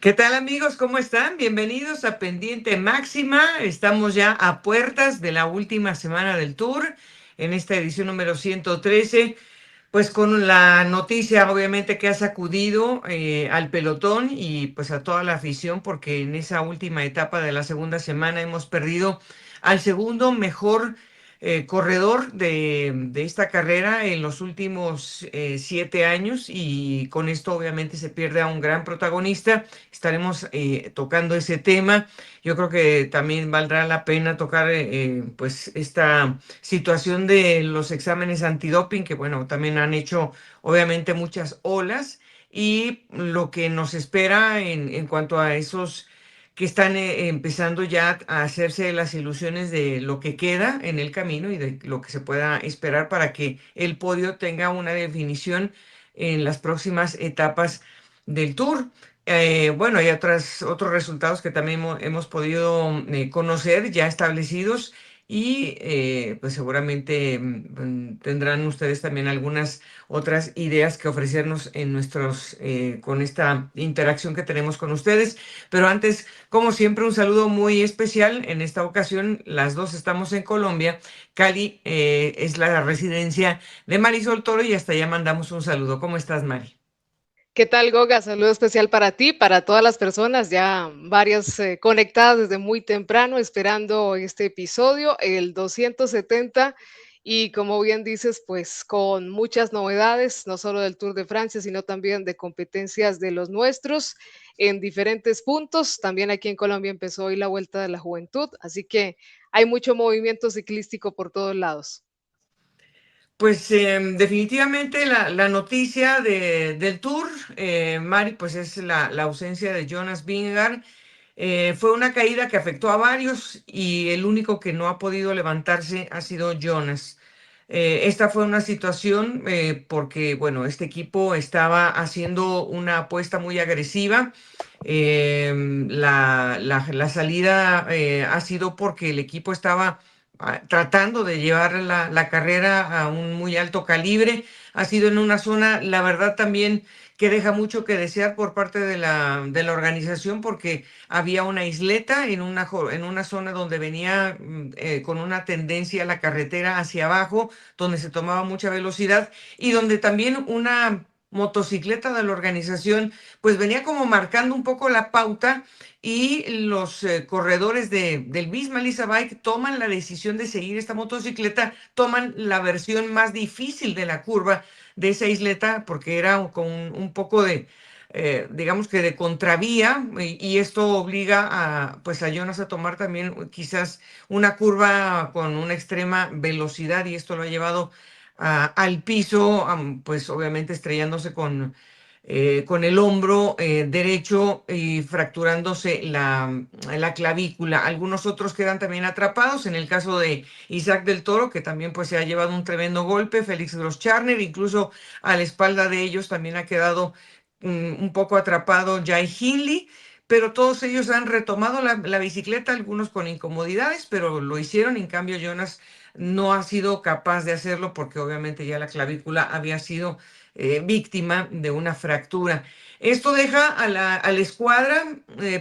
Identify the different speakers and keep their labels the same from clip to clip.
Speaker 1: ¿Qué tal amigos? ¿Cómo están? Bienvenidos a Pendiente Máxima. Estamos ya a puertas de la última semana del Tour, en esta edición número 113, pues con la noticia obviamente que ha sacudido al pelotón y pues a toda la afición, porque en esa última etapa de la segunda semana hemos perdido al segundo mejor corredor de esta carrera en los últimos 7 años, y con esto obviamente se pierde a un gran protagonista. Estaremos tocando ese tema. Yo creo que también valdrá la pena tocar pues esta situación de los exámenes antidoping, que bueno, también han hecho obviamente muchas olas, y lo que nos espera en cuanto a esos que están empezando ya a hacerse las ilusiones de lo que queda en el camino y de lo que se pueda esperar para que el podio tenga una definición en las próximas etapas del Tour. Bueno, hay otros resultados que también hemos podido conocer ya establecidos, y pues seguramente tendrán ustedes también algunas otras ideas que ofrecernos en con esta interacción que tenemos con ustedes. Pero antes, como siempre, un saludo muy especial. En esta ocasión, las dos estamos en Colombia. Cali es la residencia de Marisol Toro, y hasta allá mandamos un saludo. ¿Cómo estás, Mari?
Speaker 2: ¿Qué tal, Goga? Saludo especial para ti, para todas las personas, ya varias conectadas desde muy temprano, esperando este episodio, el 270, y como bien dices, pues con muchas novedades, no solo del Tour de Francia, sino también de competencias de los nuestros en diferentes puntos. También aquí en Colombia empezó hoy la Vuelta de la Juventud, así que hay mucho movimiento ciclístico por todos lados.
Speaker 1: Pues definitivamente la noticia del Tour, Mari, pues es la ausencia de Jonas Vingegaard. Fue una caída que afectó a varios, y el único que no ha podido levantarse ha sido Jonas. Esta fue una situación porque, bueno, este equipo estaba haciendo una apuesta muy agresiva. La salida ha sido porque el equipo estaba tratando de llevar la carrera a un muy alto calibre. Ha sido en una zona, la verdad, también que deja mucho que desear por parte de la organización, porque había una isleta en una zona donde venía con una tendencia la carretera hacia abajo, donde se tomaba mucha velocidad, y donde también una motocicleta de la organización pues venía como marcando un poco la pauta, y los corredores del misma Lisa Bike toman la decisión de seguir esta motocicleta, toman la versión más difícil de la curva de esa isleta, porque era con un poco de, digamos que de contravía, y esto obliga pues a Jonas a tomar también quizás una curva con una extrema velocidad, y esto lo ha llevado al piso, pues obviamente estrellándose con el hombro derecho y fracturándose la clavícula. Algunos otros quedan también atrapados. En el caso de Isaac del Toro, que también pues se ha llevado un tremendo golpe, Félix Groscharner, incluso a la espalda de ellos también ha quedado un poco atrapado Jai Hindley. Pero todos ellos han retomado la bicicleta, algunos con incomodidades, pero lo hicieron. En cambio, Jonas no ha sido capaz de hacerlo, porque obviamente ya la clavícula había sido víctima de una fractura. Esto deja a la escuadra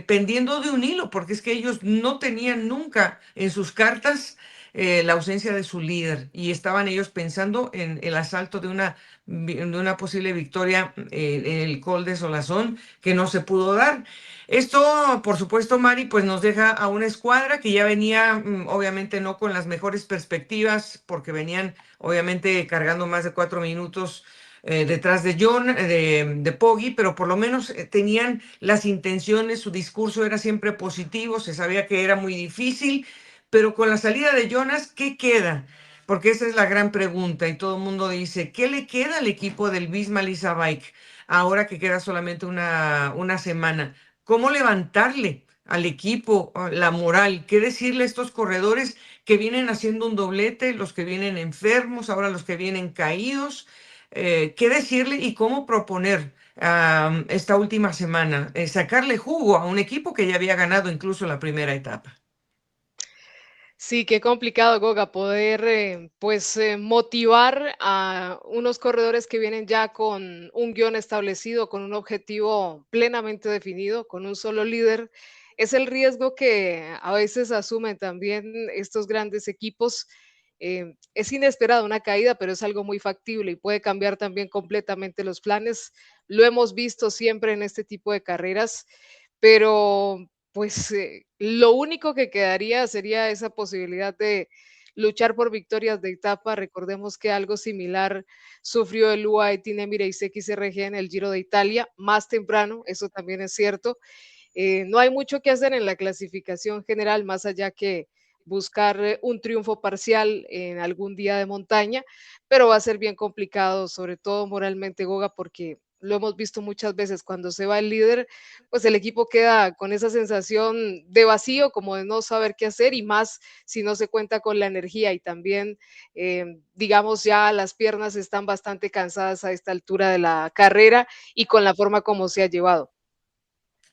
Speaker 1: pendiendo de un hilo, porque es que ellos no tenían nunca en sus cartas la ausencia de su líder, y estaban ellos pensando en el asalto de una posible victoria en el Col de Solazón, que no se pudo dar. Esto, por supuesto, Mari, pues nos deja a una escuadra que ya venía, obviamente no con las mejores perspectivas, porque venían obviamente cargando más de 4 minutos detrás de de Poggi, pero por lo menos tenían las intenciones. Su discurso era siempre positivo, se sabía que era muy difícil, pero con la salida de Jonas, ¿qué queda? Porque esa es la gran pregunta, y todo el mundo dice, ¿qué le queda al equipo del Visma Lease Bike ahora que queda solamente una semana? ¿Cómo levantarle al equipo la moral? ¿Qué decirle a estos corredores que vienen haciendo un doblete, los que vienen enfermos, ahora los que vienen caídos? ¿Qué decirle y cómo proponer esta última semana? Sacarle jugo a un equipo que ya había ganado incluso la primera etapa.
Speaker 2: Sí, qué complicado, Goga, poder pues motivar a unos corredores que vienen ya con un guión establecido, con un objetivo plenamente definido, con un solo líder. Es el riesgo que a veces asumen también estos grandes equipos. Es inesperado una caída, pero es algo muy factible y puede cambiar también completamente los planes. Lo hemos visto siempre en este tipo de carreras, pero pues, lo único que quedaría sería esa posibilidad de luchar por victorias de etapa. Recordemos que algo similar sufrió el UAE Team Emirates XRG en el Giro de Italia, más temprano, eso también es cierto. No hay mucho que hacer en la clasificación general, más allá que buscar un triunfo parcial en algún día de montaña, pero va a ser bien complicado, sobre todo moralmente, Goga, porque lo hemos visto muchas veces, cuando se va el líder, pues el equipo queda con esa sensación de vacío, como de no saber qué hacer y más si no se cuenta con la energía y también, digamos, ya las piernas están bastante cansadas a esta altura de la carrera y con la forma como se ha llevado.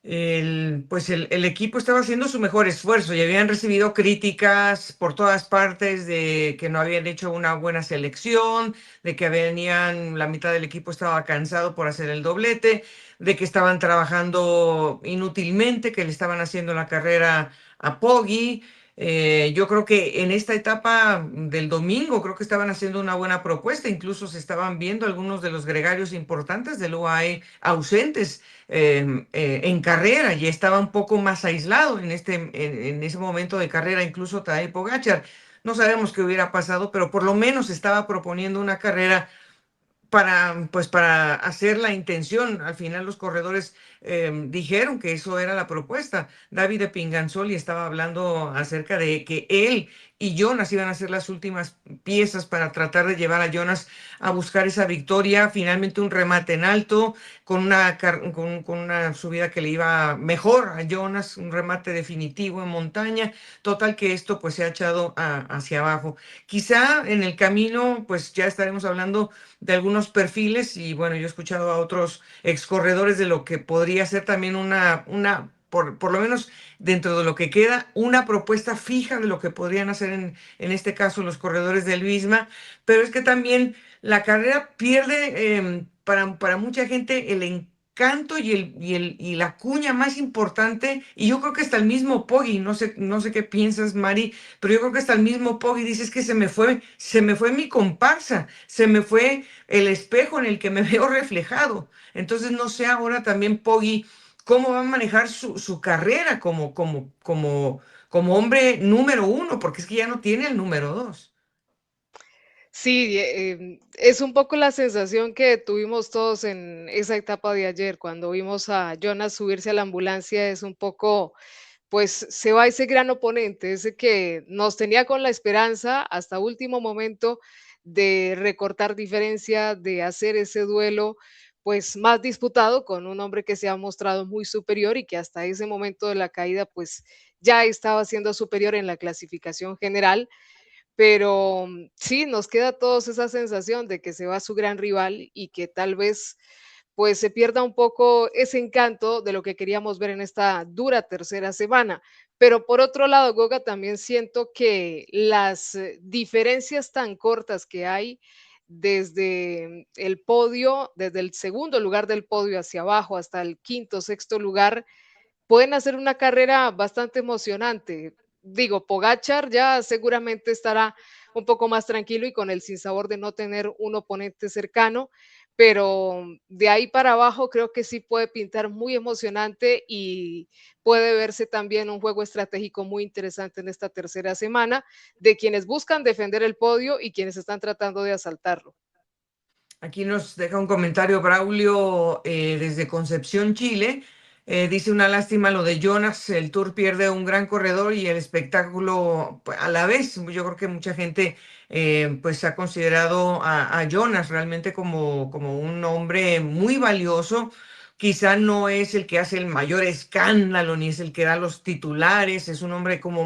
Speaker 1: Pues el equipo estaba haciendo su mejor esfuerzo y habían recibido críticas por todas partes de que no habían hecho una buena selección, de que venían, la mitad del equipo estaba cansado por hacer el doblete, de que estaban trabajando inútilmente, que le estaban haciendo la carrera a Poggi. Yo creo que en esta etapa del domingo creo que estaban haciendo una buena propuesta, incluso se estaban viendo algunos de los gregarios importantes del UAE ausentes en carrera y estaba un poco más aislado en ese momento de carrera, incluso Tadej Pogačar. No sabemos qué hubiera pasado, pero por lo menos estaba proponiendo una carrera para, pues, para hacer la intención. Al final los corredores dijeron que eso era la propuesta. David de Pinganzoli estaba hablando acerca de que él y Jonas iban a ser las últimas piezas para tratar de llevar a Jonas a buscar esa victoria. Finalmente un remate en alto con una subida que le iba mejor a Jonas, un remate definitivo en montaña. Total que esto pues se ha echado hacia abajo. Quizá en el camino pues ya estaremos hablando de algunos perfiles y bueno, yo he escuchado a otros ex corredores de lo que podría ser también por lo menos dentro de lo que queda, una propuesta fija de lo que podrían hacer en este caso los corredores del Visma, pero es que también la carrera pierde para mucha gente el encanto y la cuña más importante, y yo creo que hasta el mismo Poggi, no sé qué piensas, Mari, pero yo creo que hasta el mismo Poggi dice es que se me fue mi comparsa, se me fue el espejo en el que me veo reflejado. Entonces no sé ahora también Poggi cómo va a manejar su carrera como hombre número uno, porque es que ya no tiene el número dos.
Speaker 2: Sí, es un poco la sensación que tuvimos todos en esa etapa de ayer, cuando vimos a Jonas subirse a la ambulancia, es un poco, pues se va ese gran oponente, ese que nos tenía con la esperanza hasta último momento de recortar diferencia, de hacer ese duelo pues más disputado con un hombre que se ha mostrado muy superior y que hasta ese momento de la caída pues ya estaba siendo superior en la clasificación general, pero sí, nos queda a todos esa sensación de que se va su gran rival y que tal vez pues se pierda un poco ese encanto de lo que queríamos ver en esta dura tercera semana. Pero por otro lado, Goga, también siento que las diferencias tan cortas que hay desde el podio, desde el segundo lugar del podio hacia abajo hasta el quinto, sexto lugar, pueden hacer una carrera bastante emocionante. Digo, Pogachar ya seguramente estará un poco más tranquilo y con el sinsabor de no tener un oponente cercano, pero de ahí para abajo creo que sí puede pintar muy emocionante y puede verse también un juego estratégico muy interesante en esta tercera semana de quienes buscan defender el podio y quienes están tratando de asaltarlo.
Speaker 1: Aquí nos deja un comentario Braulio desde Concepción, Chile. Dice una lástima lo de Jonas, el Tour pierde un gran corredor y el espectáculo pues, a la vez. Yo creo que mucha gente pues ha considerado a Jonas realmente como un hombre muy valioso. Quizá no es el que hace el mayor escándalo ni es el que da los titulares, es un hombre como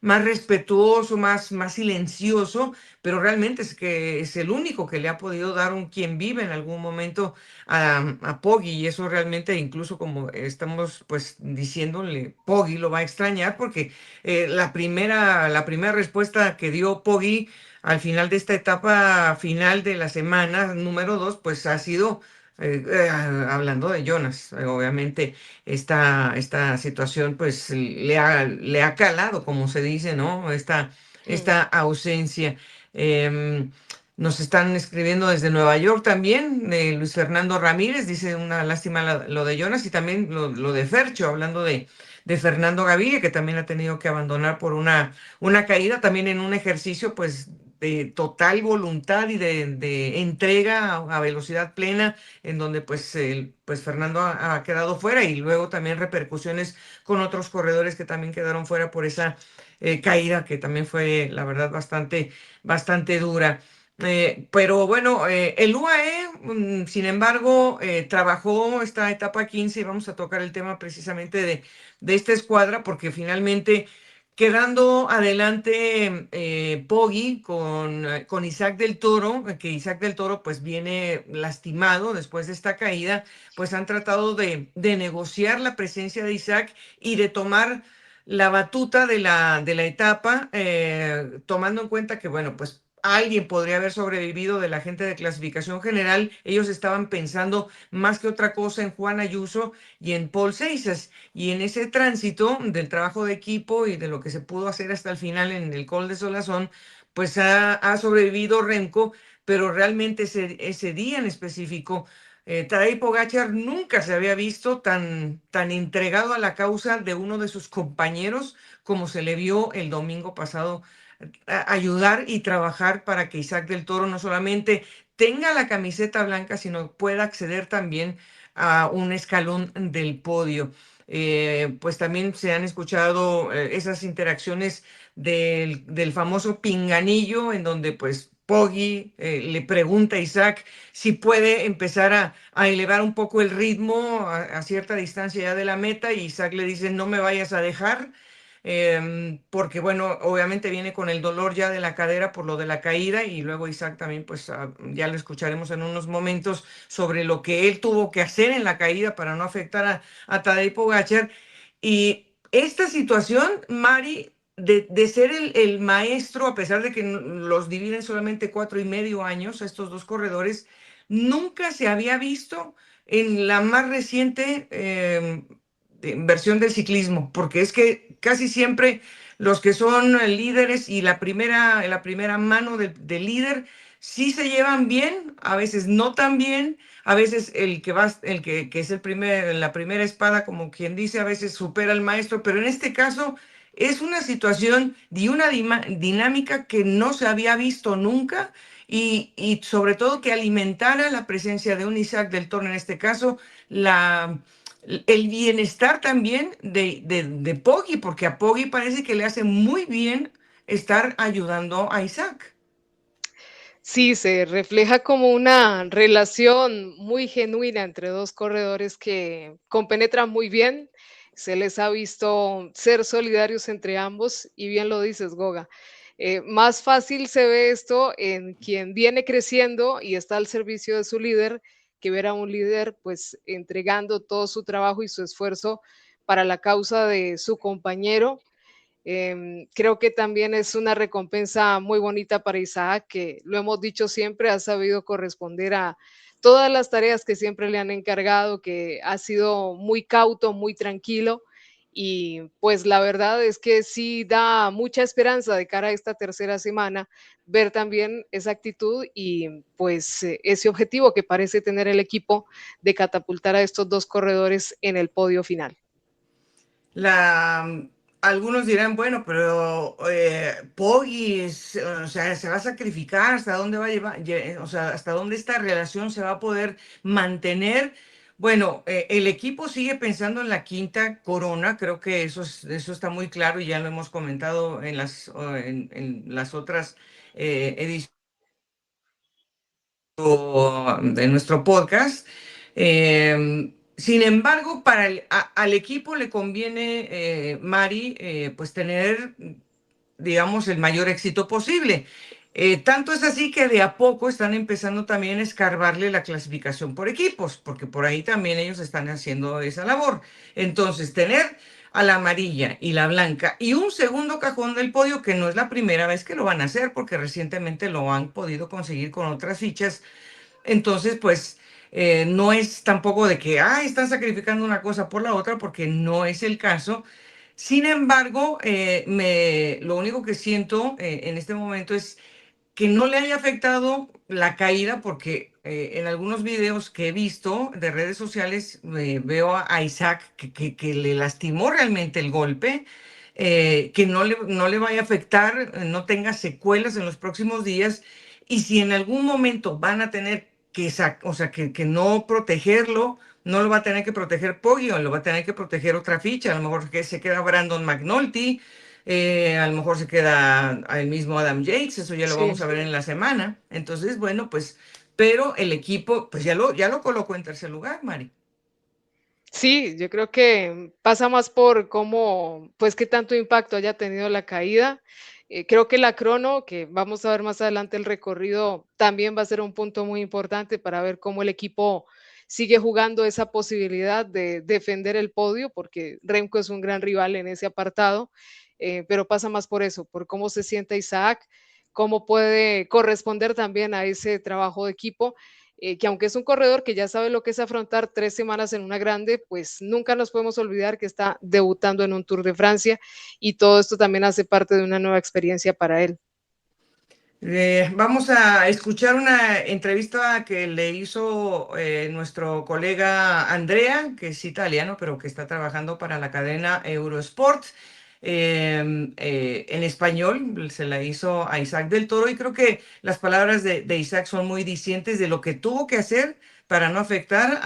Speaker 1: más respetuoso, más silencioso, pero realmente es que es el único que le ha podido dar un quien vive en algún momento a Poggy, y eso realmente, incluso como estamos pues diciéndole, Poggy lo va a extrañar porque la primera respuesta que dio Poggy al final de esta etapa final de la semana número 2, pues ha sido hablando de Jonas. Obviamente esta situación pues le ha calado, como se dice, ¿no?
Speaker 2: Mm.
Speaker 1: Esta ausencia. Em, Nos están escribiendo desde Nueva York también, Luis Fernando Ramírez, dice una lástima lo de Jonas, y también lo de Fercho, hablando de Fernando Gaviria, que también ha tenido que abandonar por una caída, también en un ejercicio pues de total voluntad y de entrega a velocidad plena, en donde pues Fernando ha quedado fuera, y luego también repercusiones con otros corredores que también quedaron fuera por esa caída, que también fue, la verdad, bastante dura. Pero bueno, el UAE, sin embargo, trabajó esta etapa 15, y vamos a tocar el tema precisamente de esta escuadra, porque finalmente quedando adelante Poggy con Isaac del Toro, que Isaac del Toro pues viene lastimado después de esta caída, pues han tratado de negociar la presencia de Isaac y de tomar la batuta de la etapa, tomando en cuenta que, bueno, pues alguien podría haber sobrevivido de la gente de clasificación general. Ellos estaban pensando más que otra cosa en Juan Ayuso y en Paul Seisas. Y en ese tránsito del trabajo de equipo y de lo que se pudo hacer hasta el final en el Col de Solazón, pues ha sobrevivido Remco, pero realmente ese día en específico, Tadej Pogačar nunca se había visto tan entregado a la causa de uno de sus compañeros como se le vio el domingo pasado, ayudar y trabajar para que Isaac del Toro no solamente tenga la camiseta blanca, sino pueda acceder también a un escalón del podio. Pues también se han escuchado esas interacciones del famoso pinganillo, en donde pues Poggy le pregunta a Isaac si puede empezar a elevar un poco el ritmo a cierta distancia ya de la meta, y Isaac le dice no me vayas a dejar. Porque bueno, obviamente viene con el dolor ya de la cadera por lo de la caída, y luego Isaac también, pues ya lo escucharemos en unos momentos sobre lo que él tuvo que hacer en la caída para no afectar a Tadej Pogačar. Y esta situación, Mari, de ser el maestro, a pesar de que los dividen solamente 4,5 años, estos dos corredores, nunca se había visto en la más reciente versión del ciclismo, porque es que casi siempre los que son líderes y la primera mano del líder sí se llevan bien, a veces no tan bien, a veces el que es la primera espada, como quien dice, a veces supera al maestro, pero en este caso es una situación de una dinámica que no se había visto nunca, y sobre todo que alimentara la presencia de un Isaac del Toro, en este caso, la el bienestar también de Poggy, porque a Poggy parece que le hace muy bien estar ayudando a Isaac.
Speaker 2: Sí, se refleja como una relación muy genuina entre dos corredores que compenetran muy bien. Se les ha visto ser solidarios entre ambos y bien lo dices, Goga. Más fácil se ve esto en quien viene creciendo y está al servicio de su líder, que ver a un líder pues entregando todo su trabajo y su esfuerzo para la causa de su compañero. Creo que también es una recompensa muy bonita para Isaac, que lo hemos dicho siempre, ha sabido corresponder a todas las tareas que siempre le han encargado, que ha sido muy cauto, muy tranquilo. Y pues la verdad es que sí da mucha esperanza de cara a esta tercera semana ver también esa actitud y pues ese objetivo que parece tener el equipo de catapultar a estos dos corredores en el podio final.
Speaker 1: Algunos dirán, bueno, pero Poggy o sea, se va a sacrificar, ¿hasta dónde va a llevar? O sea, hasta dónde esta relación se va a poder mantener. Bueno, el equipo sigue pensando en la quinta corona, creo que eso está muy claro, y ya lo hemos comentado en las otras ediciones de nuestro podcast. Sin embargo, al equipo le conviene, Mari, pues tener digamos, el mayor éxito posible. Tanto es así que de a poco están empezando también a escarbarle la clasificación por equipos, porque por ahí también ellos están haciendo esa labor. Entonces, tener a la amarilla y la blanca y un segundo cajón del podio, que no es la primera vez que lo van a hacer, porque recientemente lo han podido conseguir con otras fichas. Entonces, pues no es tampoco de que, están sacrificando una cosa por la otra, porque no es el caso. Sin embargo, lo único que siento en este momento es que no le haya afectado la caída, porque en algunos videos que he visto de redes sociales veo a Isaac que le lastimó realmente el golpe, que no le vaya a afectar, no tenga secuelas en los próximos días. Y si en algún momento van a tener o sea, que no protegerlo, no lo va a tener que proteger Poggio, lo va a tener que proteger otra ficha, a lo mejor que se queda Brandon McNulty, a lo mejor se queda el mismo Adam Yates, eso ya lo
Speaker 2: Sí.
Speaker 1: vamos a ver en la semana. Entonces, bueno, pues, pero el equipo, pues ya lo colocó en tercer lugar, Mari.
Speaker 2: Sí, yo creo que pasa más por cómo, pues, qué tanto impacto haya tenido la caída. Creo que la crono, que vamos a ver más adelante el recorrido, también va a ser un punto muy importante para ver cómo el equipo sigue jugando esa posibilidad de defender el podio, porque Remco es un gran rival en ese apartado, pero pasa más por eso, por cómo se siente Isaac, cómo puede corresponder también a ese trabajo de equipo, que aunque es un corredor que ya sabe lo que es afrontar 3 semanas en una grande, pues nunca nos podemos olvidar que está debutando en un Tour de Francia y todo esto también hace parte de una nueva experiencia para él.
Speaker 1: Vamos a escuchar una entrevista que le hizo nuestro colega Andrea, que es italiano, pero que está trabajando para la cadena Eurosport. En español se la hizo a Isaac del Toro, y creo que las palabras de Isaac son muy dicientes de lo que tuvo que hacer para no afectar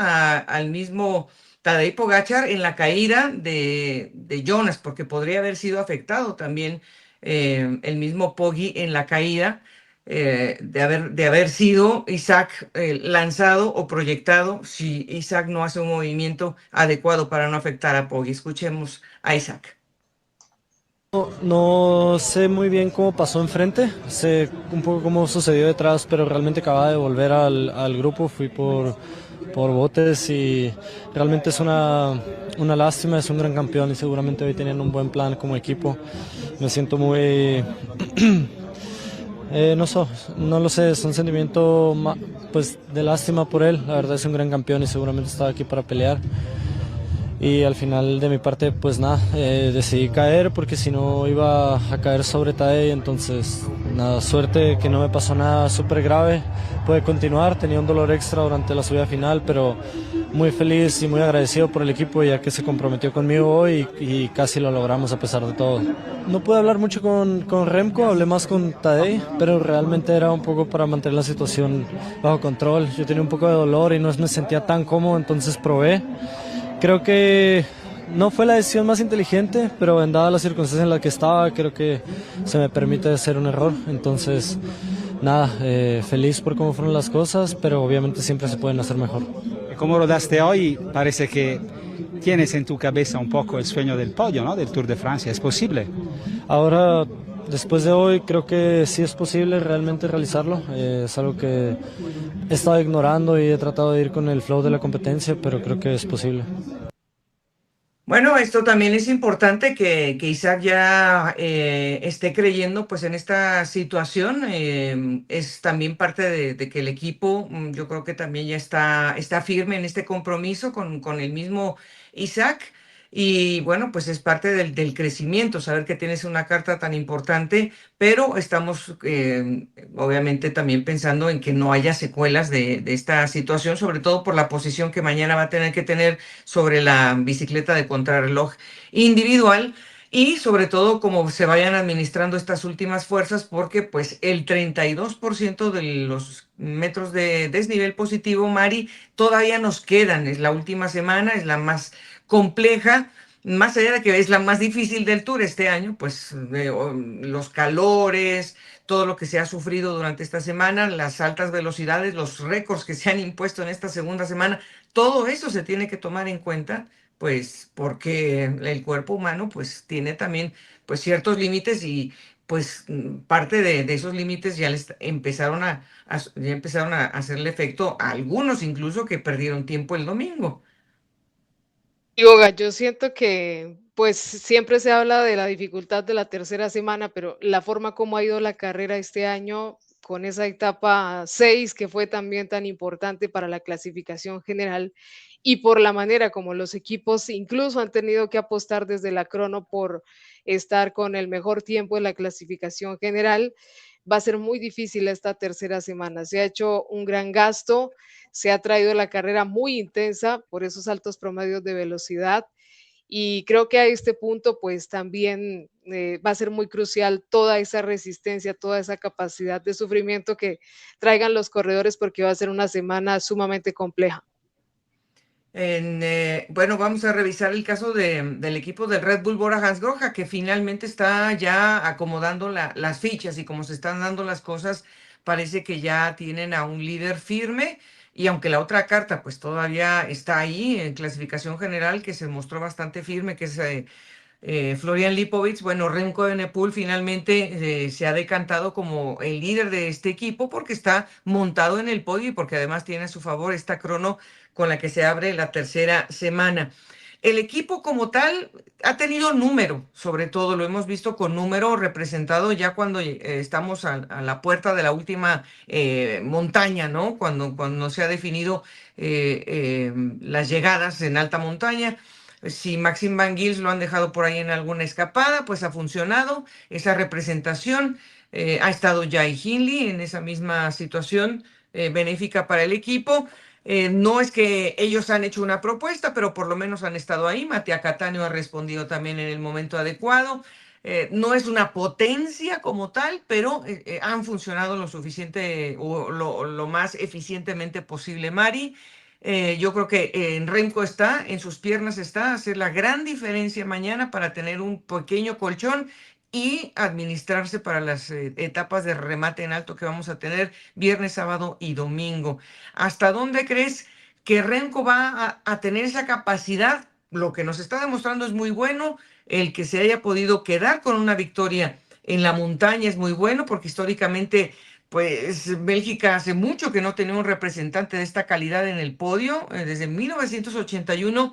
Speaker 1: al mismo Tadej Pogačar en la caída de Jonas, porque podría haber sido afectado también el mismo Poggi en la caída, de haber sido Isaac lanzado o proyectado, si Isaac no hace un movimiento adecuado para no afectar a Poggi. Escuchemos a Isaac.
Speaker 3: No sé muy bien cómo pasó enfrente, sé un poco cómo sucedió detrás, pero realmente acababa de volver al grupo, fui por botes y realmente es una lástima, es un gran campeón y seguramente hoy tenían un buen plan como equipo. Me siento muy... no lo sé, es un sentimiento pues, de lástima por él, la verdad es un gran campeón y seguramente estaba aquí para pelear. Y al final de mi parte pues nada, decidí caer porque si no iba a caer sobre Tadej, entonces nada, suerte que no me pasó nada súper grave, pude continuar, tenía un dolor extra durante la subida final, pero muy feliz y muy agradecido por el equipo ya que se comprometió conmigo hoy y casi lo logramos a pesar de todo. No pude hablar mucho con Remco, hablé más con Tadej, pero realmente era un poco para mantener la situación bajo control. Yo tenía un poco de dolor y no me sentía tan cómodo, entonces probé. Creo que no fue la decisión más inteligente, pero en dadas las circunstancias en las que estaba, creo que se me permite hacer un error. Entonces, nada, feliz por cómo fueron las cosas, pero obviamente siempre se pueden hacer mejor.
Speaker 4: Como rodaste hoy, parece que tienes en tu cabeza un poco el sueño del podio, ¿no? Del Tour de Francia. ¿Es posible?
Speaker 3: Ahora, después de hoy, creo que sí es posible realmente realizarlo. Es algo que he estado ignorando y he tratado de ir con el flow de la competencia, pero creo que es posible.
Speaker 1: Bueno, esto también es importante que Isaac ya esté creyendo pues en esta situación. Es también parte de que el equipo, yo creo que también ya está firme en este compromiso con el mismo Isaac. Y bueno, pues es parte del crecimiento, saber que tienes una carta tan importante, pero estamos obviamente también pensando en que no haya secuelas de esta situación, sobre todo por la posición que mañana va a tener que tener sobre la bicicleta de contrarreloj individual, y sobre todo cómo se vayan administrando estas últimas fuerzas, porque pues el 32% de los metros de desnivel positivo, Mari, todavía nos quedan. Es la última semana, es la más compleja. Más allá de que es la más difícil del Tour este año, pues los calores, todo lo que se ha sufrido durante esta semana, las altas velocidades, los récords que se han impuesto en esta segunda semana, todo eso se tiene que tomar en cuenta, pues porque el cuerpo humano pues tiene también pues ciertos límites, y pues parte de esos límites ya ya empezaron a hacerle efecto a algunos incluso que perdieron tiempo el domingo.
Speaker 2: Yoga, yo siento que, pues, siempre se habla de la dificultad de la tercera semana, pero la forma como ha ido la carrera este año, con esa etapa 6 que fue también tan importante para la clasificación general, y por la manera como los equipos incluso han tenido que apostar desde la crono por estar con el mejor tiempo en la clasificación general, va a ser muy difícil esta tercera semana. Se ha hecho un gran gasto, se ha traído la carrera muy intensa por esos altos promedios de velocidad y creo que a este punto pues también va a ser muy crucial toda esa resistencia, toda esa capacidad de sufrimiento que traigan los corredores porque va a ser una semana sumamente compleja.
Speaker 1: Bueno, vamos a revisar el caso del equipo del Red Bull Bora Hansgrohe, que finalmente está ya acomodando las fichas y como se están dando las cosas, parece que ya tienen a un líder firme y aunque la otra carta pues todavía está ahí en clasificación general, que se mostró bastante firme, que es Florian Lipovic, bueno, Remco Evenepoel finalmente se ha decantado como el líder de este equipo porque está montado en el podio y porque además tiene a su favor esta crono con la que se abre la tercera semana. El equipo como tal ha tenido número, sobre todo lo hemos visto con número representado ya cuando estamos a la puerta de la última montaña, ¿no? Cuando se ha definido las llegadas en alta montaña. Si Maxim Van Gils lo han dejado por ahí en alguna escapada, pues ha funcionado esa representación. Ha estado Jai Hindley en esa misma situación benéfica para el equipo. No es que ellos han hecho una propuesta, pero por lo menos han estado ahí. Mattia Cattaneo ha respondido también en el momento adecuado. No es una potencia como tal, pero han funcionado lo suficiente o lo más eficientemente posible, Mari. Yo creo que en Remco está, en sus piernas está, hacer la gran diferencia mañana para tener un pequeño colchón y administrarse para las etapas de remate en alto que vamos a tener viernes, sábado y domingo. ¿Hasta dónde crees que Remco va a tener esa capacidad? Lo que nos está demostrando es muy bueno, el que se haya podido quedar con una victoria en la montaña es muy bueno porque históricamente pues Bélgica hace mucho que no tenía un representante de esta calidad en el podio. Desde 1981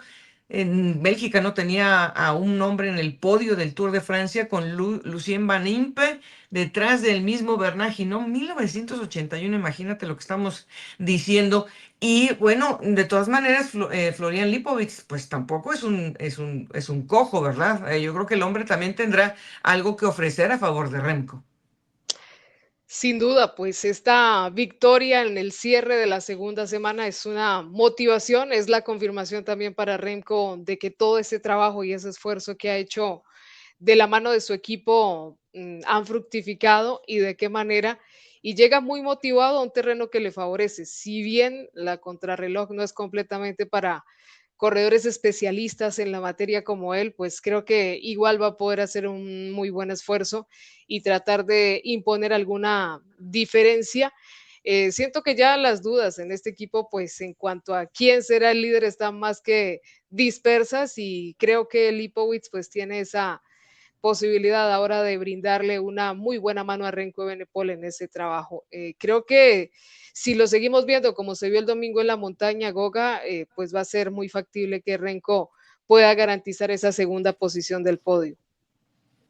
Speaker 1: en Bélgica no tenía a un hombre en el podio del Tour de Francia con Lucien Van Impe detrás del mismo Bernard Hinault. 1981, imagínate lo que estamos diciendo. Y bueno, de todas maneras, Florian Lipovic, pues tampoco es un cojo, ¿verdad? Yo creo que el hombre también tendrá algo que ofrecer a favor de Remco.
Speaker 2: Sin duda, pues esta victoria en el cierre de la segunda semana es una motivación, es la confirmación también para Remco de que todo ese trabajo y ese esfuerzo que ha hecho de la mano de su equipo han fructificado y de qué manera. Y llega muy motivado a un terreno que le favorece. Si bien la contrarreloj no es completamente para corredores especialistas en la materia como él, pues creo que igual va a poder hacer un muy buen esfuerzo y tratar de imponer alguna diferencia. Siento que ya las dudas en este equipo, pues en cuanto a quién será el líder, están más que dispersas y creo que Lipowitz pues tiene esa posibilidad ahora de brindarle una muy buena mano a Renko Evenepoel en ese trabajo. Creo que si lo seguimos viendo como se vio el domingo en la montaña Goga, pues va a ser muy factible que Renko pueda garantizar esa segunda posición del podio.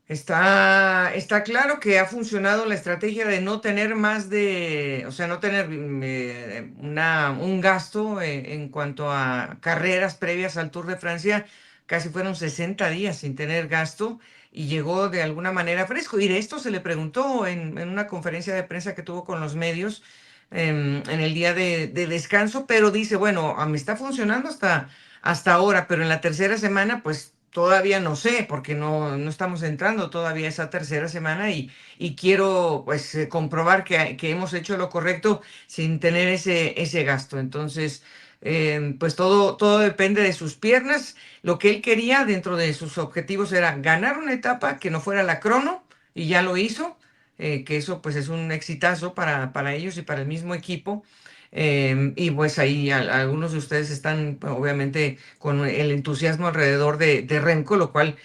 Speaker 1: Está claro que ha funcionado la estrategia de no tener más o sea, no tener un gasto en cuanto a carreras previas al Tour de Francia. Casi fueron 60 días sin tener gasto y llegó de alguna manera fresco. Y de esto se le preguntó en una conferencia de prensa que tuvo con los medios en el día de descanso, pero dice, bueno, me está funcionando hasta ahora, pero en la tercera semana, pues todavía no sé, porque no estamos entrando todavía a esa tercera semana y quiero pues comprobar que hemos hecho lo correcto sin tener ese gasto. Entonces, pues todo depende de sus piernas. Lo que él quería dentro de sus objetivos era ganar una etapa que no fuera la crono y ya lo hizo. Que eso pues es un exitazo para ellos y para el mismo equipo. Y pues ahí algunos de ustedes están obviamente con el entusiasmo alrededor de Remco, lo cual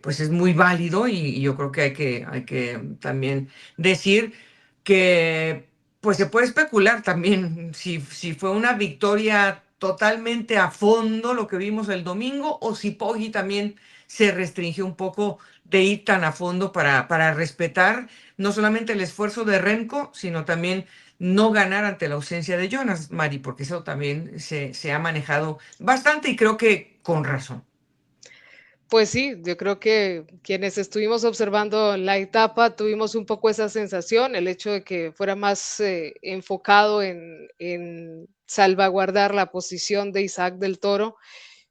Speaker 1: pues es muy válido y yo creo que hay que también decir que pues se puede especular también si fue una victoria totalmente a fondo lo que vimos el domingo o si Poggi también se restringió un poco de ir tan a fondo para respetar no solamente el esfuerzo de Remco, sino también no ganar ante la ausencia de Jonas, Mari, porque eso también se ha manejado bastante y creo que con razón.
Speaker 2: Pues sí, yo creo que quienes estuvimos observando la etapa tuvimos un poco esa sensación, el hecho de que fuera más enfocado en salvaguardar la posición de Isaac del Toro,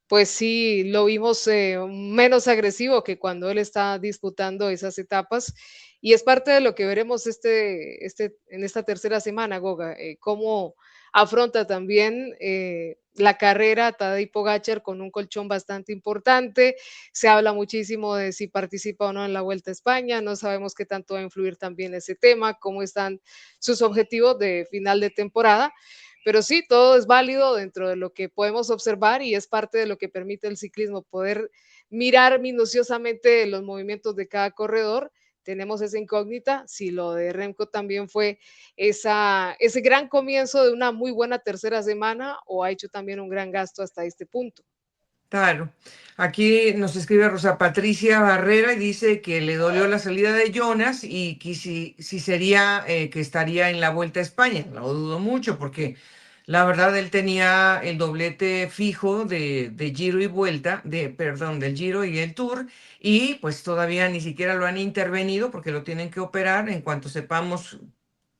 Speaker 2: pues sí lo vimos menos agresivo que cuando él está disputando esas etapas. Y es parte de lo que veremos en esta tercera semana, Goga, cómo afronta también la carrera Tadej Pogačar con un colchón bastante importante. Se habla muchísimo de si participa o no en la Vuelta a España, no sabemos qué tanto va a influir también ese tema, cómo están sus objetivos de final de temporada, pero sí, todo es válido dentro de lo que podemos observar y es parte de lo que permite el ciclismo, poder mirar minuciosamente los movimientos de cada corredor. Tenemos esa incógnita, si lo de Remco también fue ese gran comienzo de una muy buena tercera semana o ha hecho también un gran gasto hasta este punto.
Speaker 1: Claro. Aquí nos escribe Rosa Patricia Barrera y dice que le dolió la salida de Jonas y que si sería que estaría en la Vuelta a España. Lo dudo mucho porque la verdad él tenía el doblete fijo de Giro y Vuelta, perdón, del Giro y el Tour y pues todavía ni siquiera lo han intervenido porque lo tienen que operar en cuanto sepamos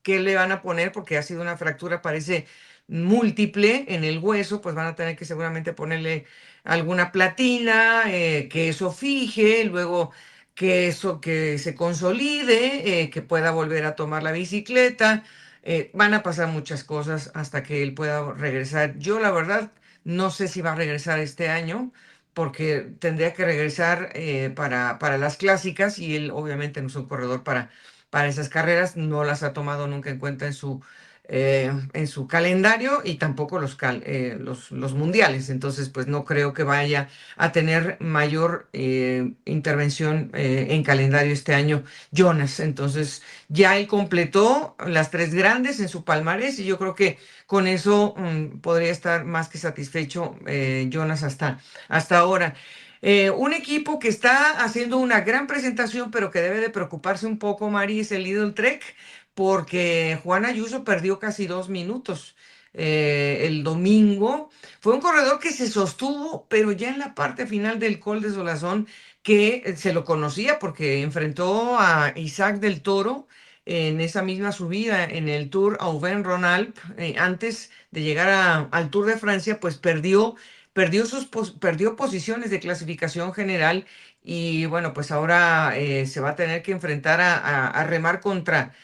Speaker 1: qué le van a poner porque ha sido una fractura, parece múltiple en el hueso, pues van a tener que seguramente ponerle alguna platina, que eso fije, luego que eso que se consolide, que pueda volver a tomar la bicicleta. Van a pasar muchas cosas hasta que él pueda regresar. Yo la verdad no sé si va a regresar este año porque tendría que regresar para las clásicas y él obviamente no es un corredor para esas carreras, no las ha tomado nunca en cuenta en su calendario y tampoco los mundiales. Entonces, pues no creo que vaya a tener mayor intervención en calendario este año Jonas. Entonces, ya él completó las tres grandes en su palmarés y yo creo que con eso podría estar más que satisfecho Jonas hasta ahora. Un equipo que está haciendo una gran presentación, pero que debe de preocuparse un poco, Mari, es el Lidl Trek, porque Juan Ayuso perdió casi 2 minutos el domingo. Fue un corredor que se sostuvo, pero ya en la parte final del Col de Solazón, que se lo conocía porque enfrentó a Isaac del Toro en esa misma subida en el Tour Auvergne-Rhône-Alpes, antes de llegar al Tour de Francia, pues perdió posiciones de clasificación general y bueno, pues ahora se va a tener que enfrentar a remar contra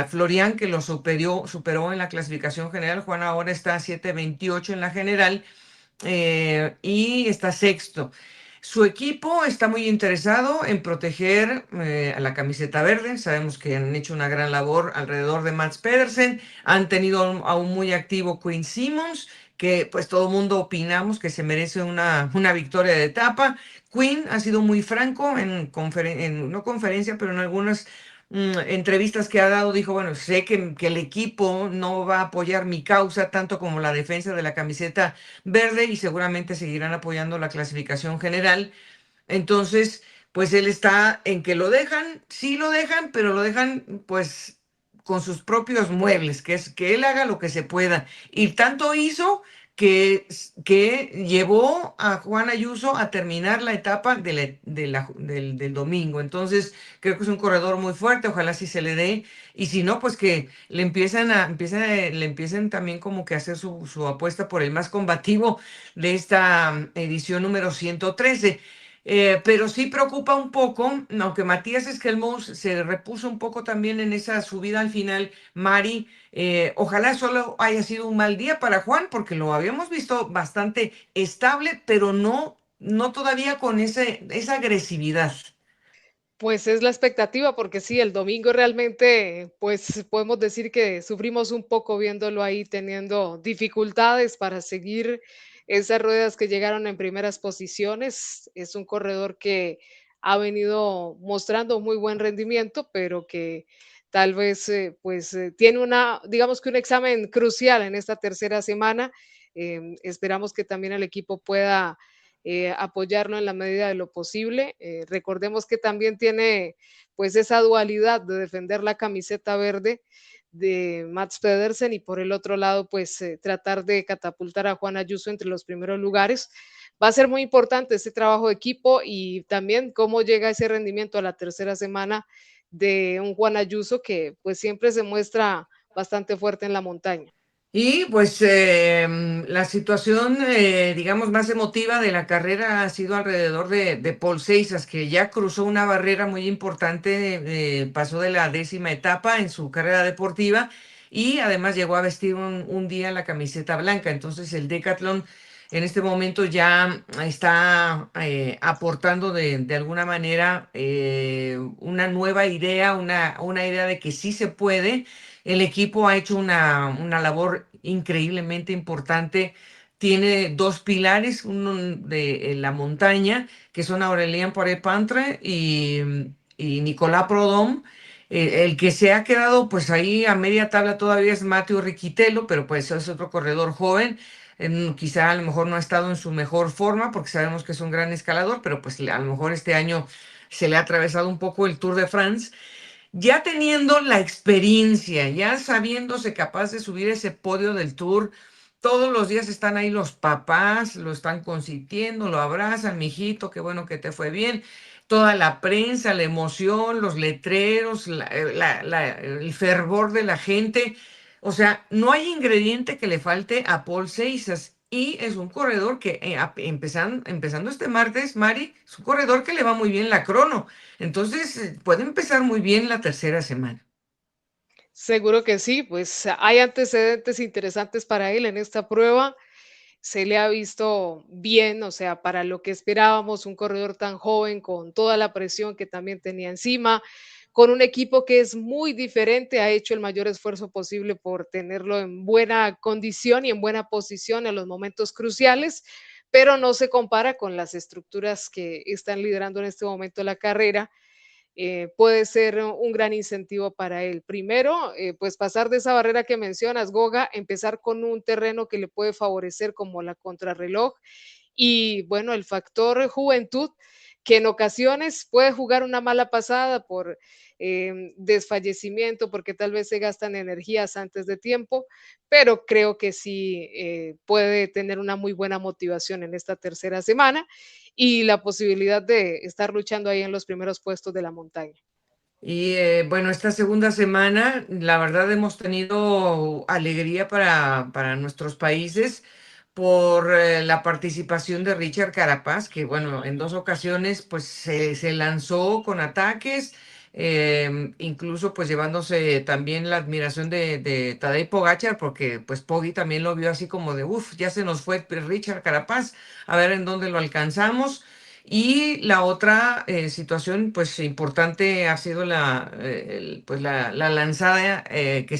Speaker 1: Florian, que lo superó en la clasificación general. Juan ahora está a 7:28 en la general y está sexto. Su equipo está muy interesado en proteger a la camiseta verde. Sabemos que han hecho una gran labor alrededor de Mats Pedersen. Han tenido a un muy activo Quinn Simmons, que pues todo el mundo opinamos que se merece una victoria de etapa. Quinn ha sido muy franco no conferencia, pero en algunas entrevistas que ha dado, dijo, bueno, sé que el equipo no va a apoyar mi causa tanto como la defensa de la camiseta verde y seguramente seguirán apoyando la clasificación general. Entonces, pues él está en que lo dejan, sí lo dejan, pero lo dejan pues con sus propios muebles, que es que él haga lo que se pueda. Y tanto hizo que llevó a Juan Ayuso a terminar la etapa del domingo. Entonces, creo que es un corredor muy fuerte, ojalá sí se le dé. Y si no, pues que le empiecen también como que a hacer su apuesta por el más combativo de esta edición número 113. Pero sí preocupa un poco, aunque Matías Esquelmos se repuso un poco también en esa subida al final, Mari, ojalá solo haya sido un mal día para Juan, porque lo habíamos visto bastante estable, pero no todavía con esa agresividad.
Speaker 2: Pues es la expectativa, porque sí, el domingo realmente, pues podemos decir que sufrimos un poco viéndolo ahí teniendo dificultades para seguir esas ruedas que llegaron en primeras posiciones. Es un corredor que ha venido mostrando muy buen rendimiento, pero que tal vez tiene digamos que un examen crucial en esta tercera semana. Esperamos que también el equipo pueda apoyarlo en la medida de lo posible. Recordemos que también tiene pues esa dualidad de defender la camiseta verde de Mats Pedersen y por el otro lado tratar de catapultar a Juan Ayuso entre los primeros lugares. Va a ser muy importante ese trabajo de equipo y también cómo llega ese rendimiento a la tercera semana de un Juan Ayuso que pues siempre se muestra bastante fuerte en la montaña.
Speaker 1: Y pues la situación, digamos, más emotiva de la carrera ha sido alrededor de Paul Seixas, que ya cruzó una barrera muy importante, pasó de la 10ª etapa en su carrera deportiva y además llegó a vestir un día la camiseta blanca. Entonces el Decathlon en este momento ya está aportando de alguna manera una nueva idea, una idea de que sí se puede. El equipo ha hecho una labor increíblemente importante. Tiene dos pilares, uno de en la montaña, que son Aurélien Poiré-Pintre y Nicolas Prudhomme. El que se ha quedado pues ahí a media tabla todavía es Matteo Riquitello, pero pues es otro corredor joven. Quizá a lo mejor no ha estado en su mejor forma porque sabemos que es un gran escalador, pero pues a lo mejor este año se le ha atravesado un poco el Tour de France. Ya teniendo la experiencia, ya sabiéndose capaz de subir ese podio del Tour, todos los días están ahí los papás, lo están consintiendo, lo abrazan, mijito, qué bueno que te fue bien. Toda la prensa, la emoción, los letreros, el fervor de la gente. O sea, no hay ingrediente que le falte a Paul Seixas. Y es un corredor que, empezando este martes, Mari, es un corredor que le va muy bien la crono. Entonces, puede empezar muy bien la tercera semana.
Speaker 2: Seguro que sí, pues hay antecedentes interesantes para él en esta prueba. Se le ha visto bien, o sea, para lo que esperábamos, un corredor tan joven con toda la presión que también tenía encima, con un equipo que es muy diferente, ha hecho el mayor esfuerzo posible por tenerlo en buena condición y en buena posición en los momentos cruciales, pero no se compara con las estructuras que están liderando en este momento la carrera. Puede ser un gran incentivo para él. Primero, pues pasar de esa barrera que mencionas, Goga, empezar con un terreno que le puede favorecer como la contrarreloj y bueno, el factor juventud, que en ocasiones puede jugar una mala pasada por desfallecimiento, porque tal vez se gastan energías antes de tiempo, pero creo que sí puede tener una muy buena motivación en esta tercera semana y la posibilidad de estar luchando ahí en los primeros puestos de la montaña.
Speaker 1: Y bueno, esta segunda semana, la verdad, hemos tenido alegría para nuestros países por la participación de Richard Carapaz, que bueno, en dos ocasiones pues se lanzó con ataques, incluso pues llevándose también la admiración de Tadej Pogačar, porque pues Poggi también lo vio así como de, uff, ya se nos fue Richard Carapaz, a ver en dónde lo alcanzamos. Y la otra situación, pues importante, ha sido pues, la lanzada que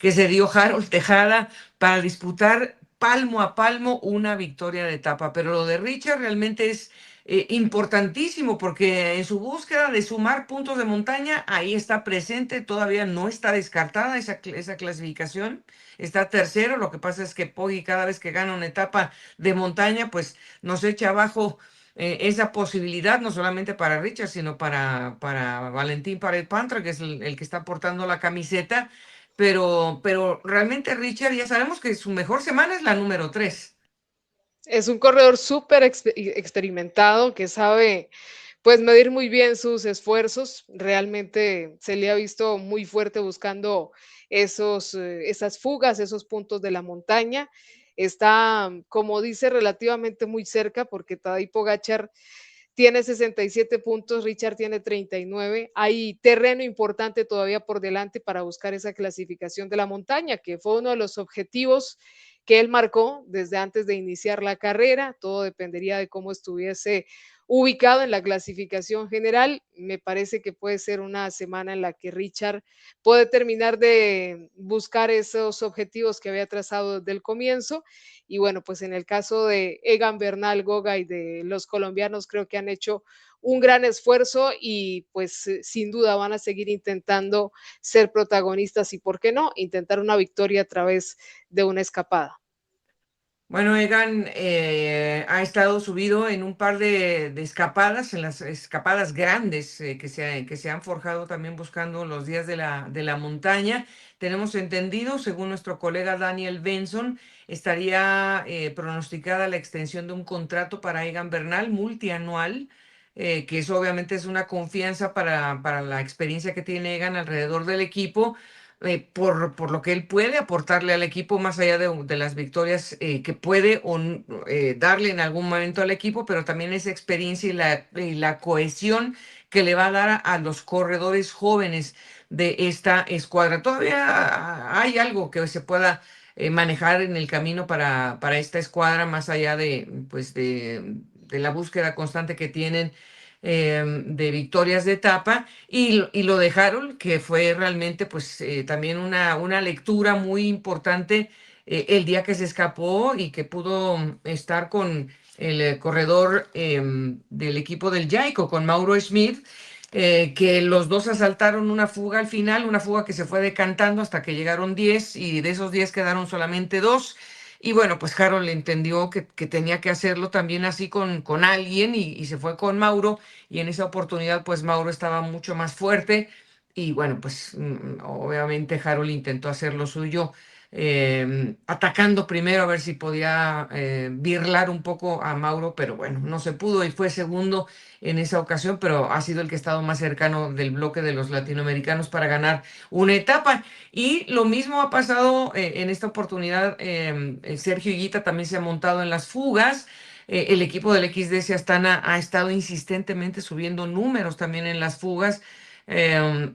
Speaker 1: se dio Harold Tejada para disputar palmo a palmo una victoria de etapa. Pero lo de Richard realmente es importantísimo porque en su búsqueda de sumar puntos de montaña, ahí está presente, todavía no está descartada esa clasificación. Está tercero, lo que pasa es que Poggi cada vez que gana una etapa de montaña, pues nos echa abajo esa posibilidad, no solamente para Richard, sino para Valentín Pared-Pantra, que es el que está portando la camiseta. Pero realmente Richard, ya sabemos que su mejor semana es la número 3.
Speaker 2: Es un corredor súper experimentado que sabe pues medir muy bien sus esfuerzos. Realmente se le ha visto muy fuerte buscando esas fugas, esos puntos de la montaña. Está, como dice, relativamente muy cerca porque Tadej Pogačar tiene 67 puntos, Richard tiene 39. Hay terreno importante todavía por delante para buscar esa clasificación de la montaña, que fue uno de los objetivos que él marcó desde antes de iniciar la carrera. Todo dependería de cómo estuviese ubicado en la clasificación general. Me parece que puede ser una semana en la que Richard puede terminar de buscar esos objetivos que había trazado desde el comienzo. Y bueno, pues en el caso de Egan Bernal, Goga y de los colombianos, creo que han hecho un gran esfuerzo y pues sin duda van a seguir intentando ser protagonistas y, ¿por qué no?, intentar una victoria a través de una escapada.
Speaker 1: Bueno, Egan ha estado subido en un par de escapadas, en las escapadas grandes que se han forjado también buscando los días de la montaña. Tenemos entendido, según nuestro colega Daniel Benson, estaría pronosticada la extensión de un contrato para Egan Bernal multianual, que eso obviamente es una confianza para la experiencia que tiene Egan alrededor del equipo, por lo que él puede aportarle al equipo más allá de las victorias que puede darle en algún momento al equipo, pero también esa experiencia y la cohesión que le va a dar a los corredores jóvenes de esta escuadra. Todavía hay algo que se pueda manejar en el camino para esta escuadra, más allá pues de la búsqueda constante que tienen de victorias de etapa y lo dejaron, que fue realmente pues también una lectura muy importante el día que se escapó y que pudo estar con el corredor del equipo del Jaico, con Mauro Schmidt, que los dos asaltaron una fuga al final, una fuga que se fue decantando hasta que llegaron 10 y de esos 10 quedaron solamente dos. Y bueno, pues Harold entendió que tenía que hacerlo también así con alguien y se fue con Mauro y en esa oportunidad pues Mauro estaba mucho más fuerte y bueno, pues obviamente Harold intentó hacer lo suyo, atacando primero a ver si podía birlar un poco a Mauro, pero bueno, no se pudo y fue segundo en esa ocasión, pero ha sido el que ha estado más cercano del bloque de los latinoamericanos para ganar una etapa. Y lo mismo ha pasado en esta oportunidad. Sergio Higuita también se ha montado en las fugas. El equipo del XDC Astana ha estado insistentemente subiendo números también en las fugas.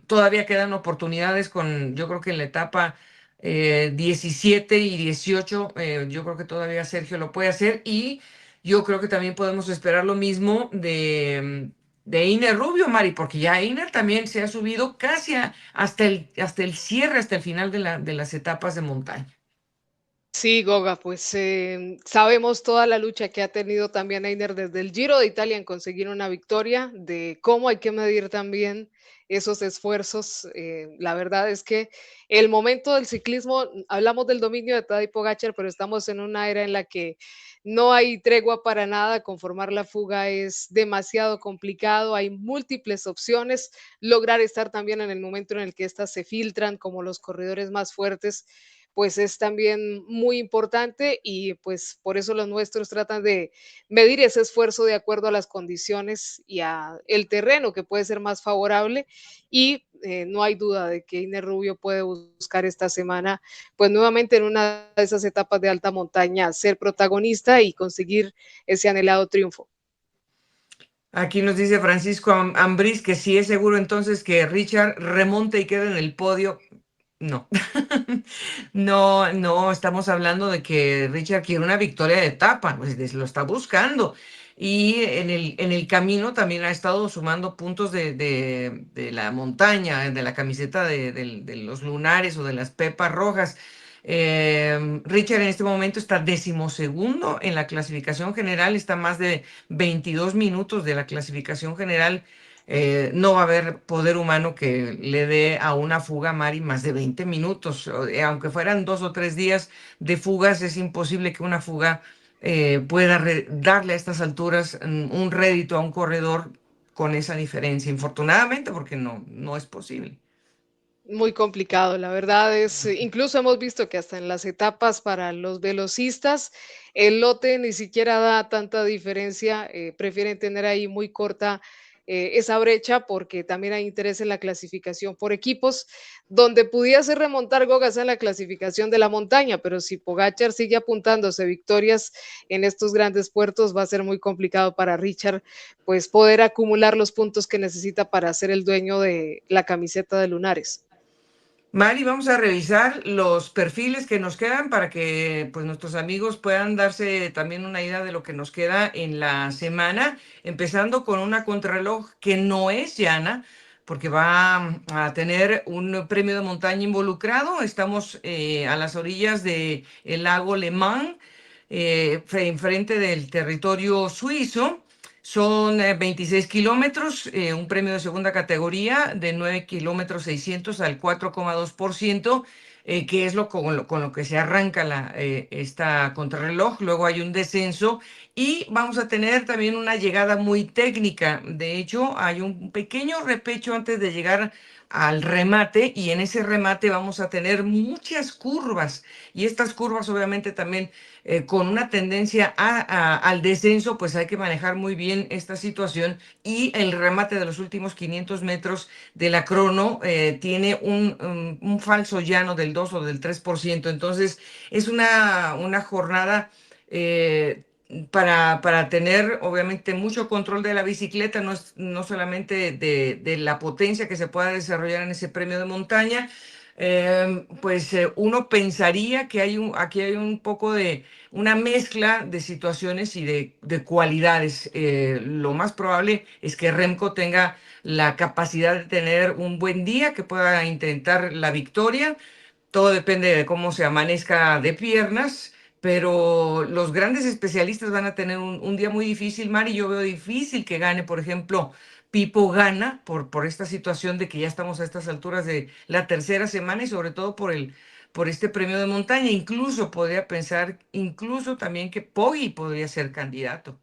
Speaker 1: Todavía quedan oportunidades yo creo que en la etapa 17 y 18, yo creo que todavía Sergio lo puede hacer y yo creo que también podemos esperar lo mismo de Einer Rubio, Mari, porque ya Einer también se ha subido casi hasta el cierre, hasta el final de las etapas de montaña.
Speaker 2: Sí, Goga, pues sabemos toda la lucha que ha tenido también Einer desde el Giro de Italia en conseguir una victoria, de cómo hay que medir también esos esfuerzos. La verdad es que el momento del ciclismo, hablamos del dominio de Tadej Pogačar, pero estamos en una era en la que no hay tregua para nada, conformar la fuga es demasiado complicado, hay múltiples opciones, lograr estar también en el momento en el que éstas se filtran como los corredores más fuertes pues es también muy importante y pues por eso los nuestros tratan de medir ese esfuerzo de acuerdo a las condiciones y a el terreno que puede ser más favorable y no hay duda de que Iner Rubio puede buscar esta semana pues nuevamente en una de esas etapas de alta montaña ser protagonista y conseguir ese anhelado triunfo.
Speaker 1: Aquí nos dice Francisco Ambriz que sí es seguro entonces que Richard remonte y quede en el podio. No, no, no, estamos hablando de que Richard quiere una victoria de etapa, pues lo está buscando. Y en el camino también ha estado sumando puntos de la montaña, de la camiseta de los lunares o de las pepas rojas. Richard en este momento está decimosegundo en la clasificación general, está más de 22 minutos de la clasificación general. No va a haber poder humano que le dé a una fuga, Mari, más de 20 minutos. Aunque fueran 2 o 3 días de fugas, es imposible que una fuga pueda darle a estas alturas un rédito a un corredor con esa diferencia. Infortunadamente, porque no es posible.
Speaker 2: Muy complicado, la verdad es, incluso hemos visto que hasta en las etapas para los velocistas, el lote ni siquiera da tanta diferencia, prefieren tener ahí muy corta esa brecha porque también hay interés en la clasificación por equipos, donde pudiese remontar Gogas en la clasificación de la montaña, pero si Pogačar sigue apuntándose victorias en estos grandes puertos, va a ser muy complicado para Richard, pues poder acumular los puntos que necesita para ser el dueño de la camiseta de lunares.
Speaker 1: Mari, vamos a revisar los perfiles que nos quedan para que pues, nuestros amigos puedan darse también una idea de lo que nos queda en la semana, empezando con una contrarreloj que no es llana, porque va a tener un premio de montaña involucrado. Estamos a las orillas del lago Le Mans, enfrente del territorio suizo. Son 26 kilómetros, un premio de segunda categoría de 9 kilómetros 600 al 4,2%, que es con lo que se arranca esta contrarreloj. Luego hay un descenso y vamos a tener también una llegada muy técnica. De hecho, hay un pequeño repecho antes de llegar al remate, y en ese remate vamos a tener muchas curvas, y estas curvas obviamente también con una tendencia al descenso, pues hay que manejar muy bien esta situación. Y el remate de los últimos 500 metros de la crono tiene un falso llano del 2 o del 3%. Entonces es una jornada para tener obviamente mucho control de la bicicleta, no solamente de la potencia que se pueda desarrollar en ese premio de montaña. Pues uno pensaría que aquí hay un poco de una mezcla de situaciones y de cualidades. Lo más probable es que Remco tenga la capacidad de tener un buen día, que pueda intentar la victoria. Todo depende de cómo se amanezca de piernas, pero los grandes especialistas van a tener un día muy difícil, Mari. Yo veo difícil que gane, por ejemplo, Pipo Gana, por esta situación de que ya estamos a estas alturas de la tercera semana, y sobre todo por este premio de montaña. Incluso podría pensar, incluso también que Poggi podría ser candidato.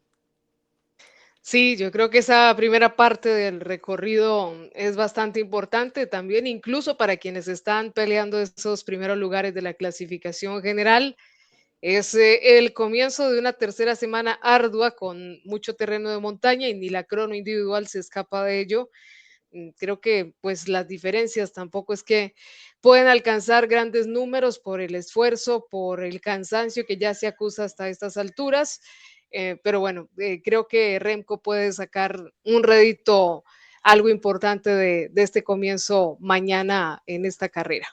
Speaker 2: Sí, yo creo que esa primera parte del recorrido es bastante importante también, incluso para quienes están peleando esos primeros lugares de la clasificación general. Es el comienzo de una tercera semana ardua con mucho terreno de montaña y ni la crono individual se escapa de ello. Creo que pues las diferencias tampoco es que pueden alcanzar grandes números por el esfuerzo, por el cansancio que ya se acusa hasta estas alturas. Pero bueno, creo que Remco puede sacar un rédito algo importante de este comienzo mañana en esta carrera.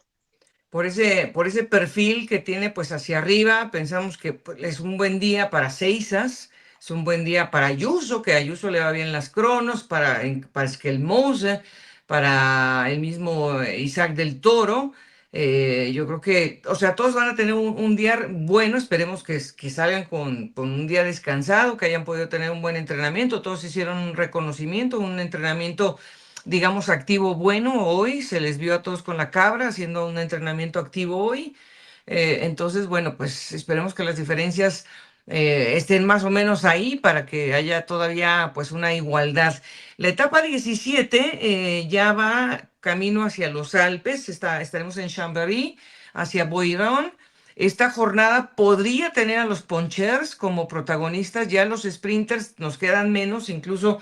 Speaker 1: Por ese perfil que tiene pues hacia arriba, pensamos que pues, es un buen día para Seisas, es un buen día para Ayuso, que a Ayuso le va bien las cronos, para Skelmose, para el mismo Isaac del Toro. Yo creo que, o sea, todos van a tener un día bueno. Esperemos que salgan con un día descansado, que hayan podido tener un buen entrenamiento. Todos hicieron un reconocimiento, un entrenamiento, digamos, activo bueno hoy. Se les vio a todos con la cabra haciendo un entrenamiento activo hoy. Entonces, bueno, pues esperemos que las diferencias estén más o menos ahí para que haya todavía pues una igualdad. La etapa 17 ya va camino hacia los Alpes. Estaremos en Chambéry, hacia Boiron. Esta jornada podría tener a los ponchers como protagonistas. Ya los sprinters nos quedan menos. Incluso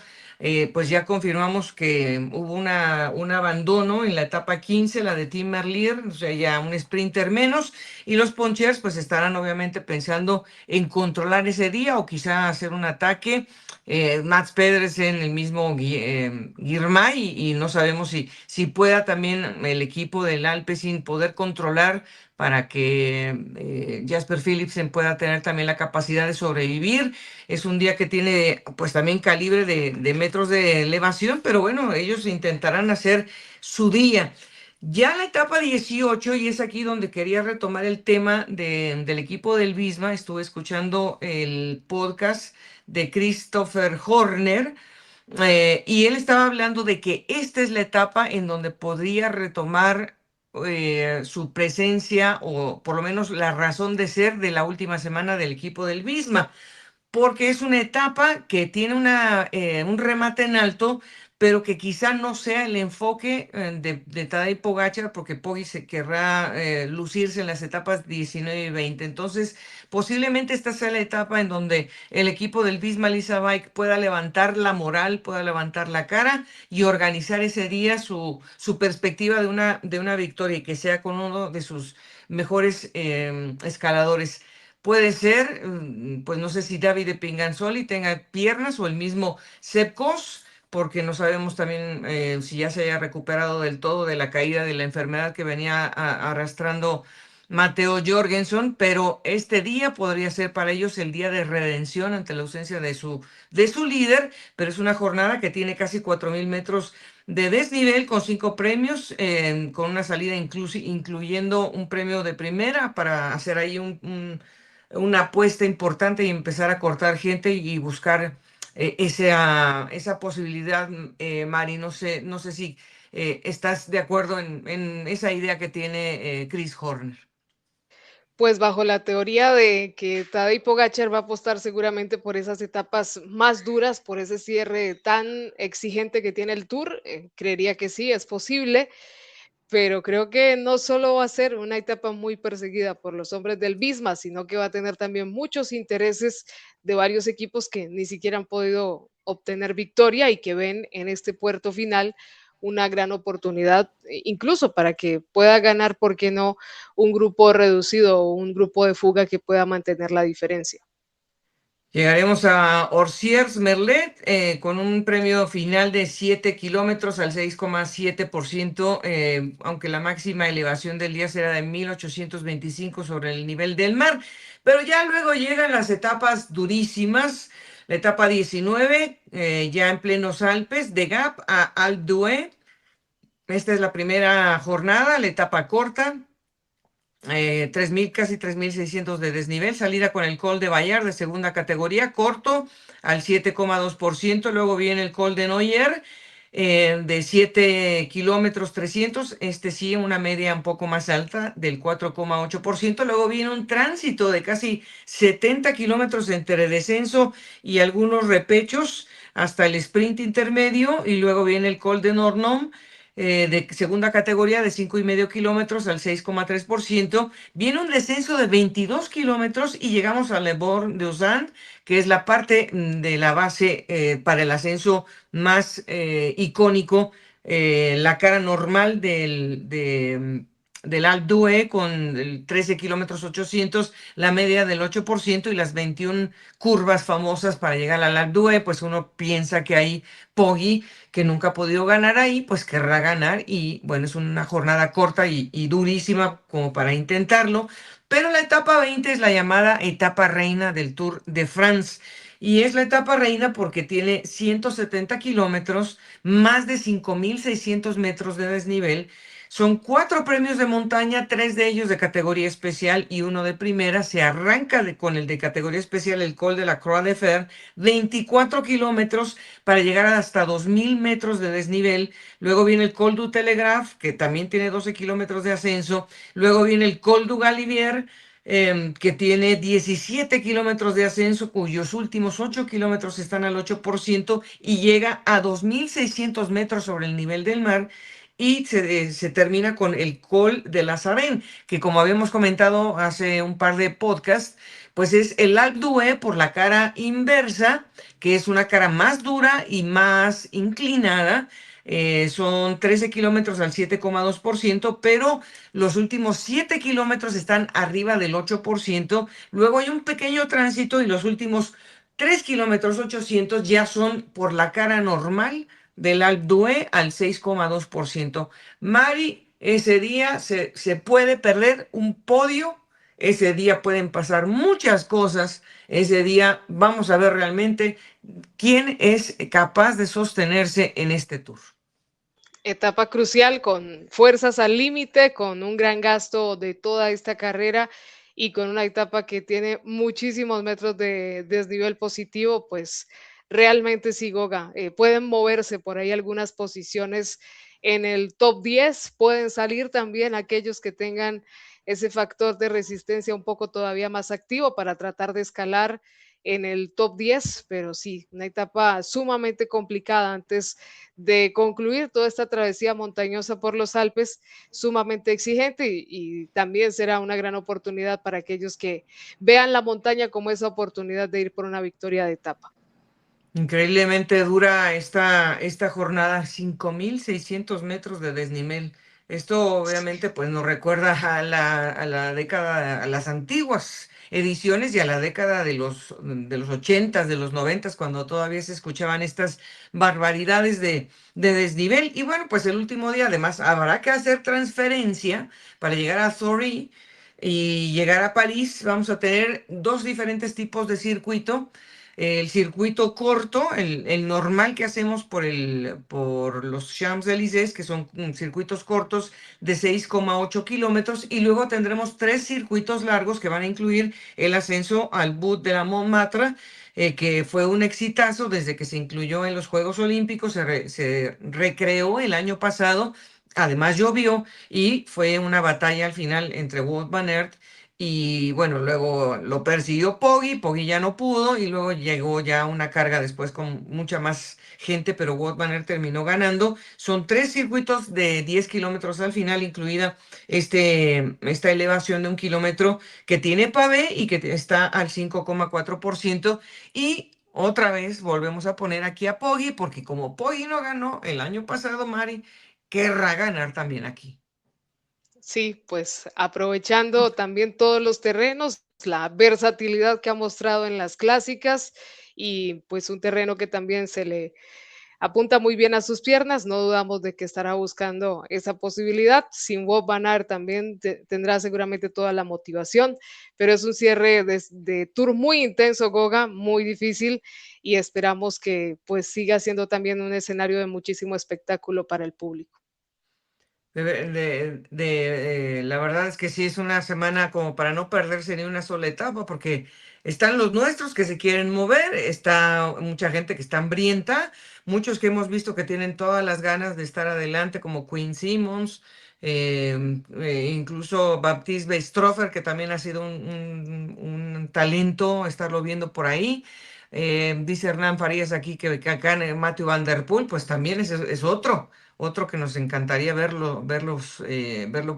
Speaker 1: pues ya confirmamos que hubo un abandono en la etapa 15, la de Tim Merlier, o sea, ya un sprinter menos. Y los ponchers pues estarán obviamente pensando en controlar ese día, o quizá hacer un ataque. Mats Pedersen, el mismo Girmay, y no sabemos si pueda también el equipo del Alpecin poder controlar, para que Jasper Philipsen pueda tener también la capacidad de sobrevivir. Es un día que tiene pues también calibre de metros de elevación, pero bueno, ellos intentarán hacer su día. Ya la etapa 18, y es aquí donde quería retomar el tema del equipo del Visma. Estuve escuchando el podcast de Christopher Horner, y él estaba hablando de que esta es la etapa en donde podría retomar su presencia, o por lo menos la razón de ser de la última semana del equipo del Visma, porque es una etapa que tiene un remate en alto, pero que quizá no sea el enfoque de Tadej Pogačar, porque Poggi se querrá lucirse en las etapas 19 y 20. Entonces, posiblemente esta sea la etapa en donde el equipo del Visma Lease Bike pueda levantar la moral, pueda levantar la cara y organizar ese día su perspectiva de una victoria, y que sea con uno de sus mejores escaladores. Puede ser, pues no sé si Davide Pinganzoli tenga piernas, o el mismo Sepp Kuss, porque no sabemos también si ya se haya recuperado del todo de la caída de la enfermedad que venía arrastrando Mateo Jorgensen, pero este día podría ser para ellos el día de redención ante la ausencia de su líder, pero es una jornada que tiene casi 4.000 metros de desnivel con 5 premios, con una salida incluyendo un premio de primera para hacer ahí una apuesta importante y empezar a cortar gente y buscar esa posibilidad, Mari. No sé si estás de acuerdo en esa idea que tiene Chris Horner.
Speaker 2: Pues bajo la teoría de que Tadej Pogačar va a apostar seguramente por esas etapas más duras, por ese cierre tan exigente que tiene el Tour, creería que sí, es posible, pero creo que no solo va a ser una etapa muy perseguida por los hombres del Visma, sino que va a tener también muchos intereses de varios equipos que ni siquiera han podido obtener victoria y que ven en este puerto final una gran oportunidad, incluso para que pueda ganar, ¿por qué no?, un grupo reducido o un grupo de fuga que pueda mantener la diferencia.
Speaker 1: Llegaremos a Orsiers Merlet con un premio final de 7 kilómetros al 6,7%, aunque la máxima elevación del día será de 1.825 sobre el nivel del mar. Pero ya luego llegan las etapas durísimas. La etapa 19, ya en plenos Alpes, de Gap a Alpe d'Huez. Esta es la primera jornada, la etapa corta. 3.000, casi 3.600 de desnivel, salida con el Col de Bayard de segunda categoría, corto al 7,2%, luego viene el Col de Noyer de 7 kilómetros 300, este sí, una media un poco más alta del 4,8%, luego viene un tránsito de casi 70 kilómetros entre descenso y algunos repechos hasta el sprint intermedio, y luego viene el Col de Nornom de segunda categoría de 5,5 kilómetros al 6,3%. Viene un descenso de 22 kilómetros y llegamos al Le Born de Ossand, que es la parte de la base para el ascenso más icónico, la cara normal del Alpe d'Huez con el 13 kilómetros 800, la media del 8% y las 21 curvas famosas para llegar al Alpe d'Huez. Pues uno piensa que hay Poggi, que nunca ha podido ganar ahí, pues querrá ganar, y bueno, es una jornada corta y durísima como para intentarlo, pero la etapa 20 es la llamada etapa reina del Tour de France. Y es la etapa reina porque tiene 170 kilómetros, más de 5.600 metros de desnivel. Son 4 premios de montaña, 3 de ellos de categoría especial y uno de primera. Se arranca con el de categoría especial, el Col de la Croix de Fer, 24 kilómetros para llegar hasta 2.000 metros de desnivel. Luego viene el Col du Telegraph, que también tiene 12 kilómetros de ascenso. Luego viene el Col du Galibier, que tiene 17 kilómetros de ascenso, cuyos últimos 8 kilómetros están al 8% y llega a 2.600 metros sobre el nivel del mar. Y se termina con el Col de la Sarenne, que como habíamos comentado hace un par de podcasts, pues es el Alpe d'Huez por la cara inversa, que es una cara más dura y más inclinada. Son 13 kilómetros al 7,2%, pero los últimos 7 kilómetros están arriba del 8%. Luego hay un pequeño tránsito y los últimos 3 kilómetros 800 ya son por la cara normal del Alpe d'Huez al 6,2%. Mari, ese día se puede perder un podio, ese día pueden pasar muchas cosas, ese día vamos a ver realmente quién es capaz de sostenerse en este Tour.
Speaker 2: Etapa crucial con fuerzas al límite, con un gran gasto de toda esta carrera y con una etapa que tiene muchísimos metros de desnivel positivo, pues realmente sí, Goga, pueden moverse por ahí algunas posiciones en el top 10, pueden salir también aquellos que tengan ese factor de resistencia un poco todavía más activo para tratar de escalar en el top 10, pero sí, una etapa sumamente complicada antes de concluir toda esta travesía montañosa por los Alpes, sumamente exigente y también será una gran oportunidad para aquellos que vean la montaña como esa oportunidad de ir por una victoria de etapa.
Speaker 1: Increíblemente dura esta jornada, 5.600 metros de desnivel. Esto obviamente pues nos recuerda a la década, a las antiguas ediciones y a la década de los 80s, de los 90s, cuando todavía se escuchaban estas barbaridades de desnivel. Y bueno, pues el último día además habrá que hacer transferencia para llegar a Thory y llegar a París. Vamos a tener dos diferentes tipos de circuito. El circuito corto, el normal que hacemos por los Champs-Élysées, que son circuitos cortos de 6,8 kilómetros, y luego tendremos tres circuitos largos que van a incluir el ascenso al Bout de la Montmartre, que fue un exitazo desde que se incluyó en los Juegos Olímpicos, se recreó el año pasado. Además llovió y fue una batalla al final entre Wout van Aert y bueno, luego lo persiguió Poggi, Poggi ya no pudo y luego llegó ya una carga después con mucha más gente, pero Wout van Aert terminó ganando. Son tres circuitos de 10 kilómetros al final, incluida esta elevación de 1 kilómetro que tiene pavé y que está al 5,4%. Y otra vez volvemos a poner aquí a Poggi, porque como Poggi no ganó el año pasado, Mari, querrá ganar también aquí.
Speaker 2: Sí, pues aprovechando también todos los terrenos, la versatilidad que ha mostrado en las clásicas y pues un terreno que también se le apunta muy bien a sus piernas, no dudamos de que estará buscando esa posibilidad. Sin Wout van Aert también tendrá seguramente toda la motivación, pero es un cierre de tour muy intenso, Goga, muy difícil y esperamos que pues siga siendo también un escenario de muchísimo espectáculo para el público.
Speaker 1: La verdad es que sí es una semana como para no perderse ni una sola etapa, porque están los nuestros que se quieren mover, está mucha gente que está hambrienta, muchos que hemos visto que tienen todas las ganas de estar adelante, como Quinn Simmons, incluso Baptiste Weistrofer, que también ha sido un talento estarlo viendo por ahí. Dice Hernán Farías aquí que acá en Matthew Van Der Poel, pues también es otro que nos encantaría verlo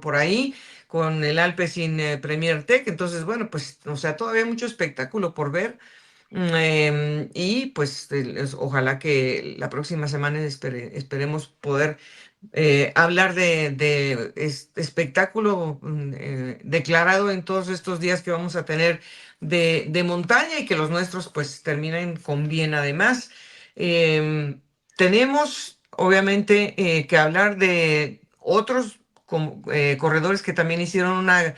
Speaker 1: por ahí con el Alpecin Premier Tech. Entonces, bueno, pues, o sea, todavía hay mucho espectáculo por ver. Y pues ojalá que la próxima semana esperemos poder hablar de espectáculo declarado en todos estos días que vamos a tener de montaña y que los nuestros pues terminen con bien. Además, tenemos obviamente que hablar de otros corredores que también hicieron una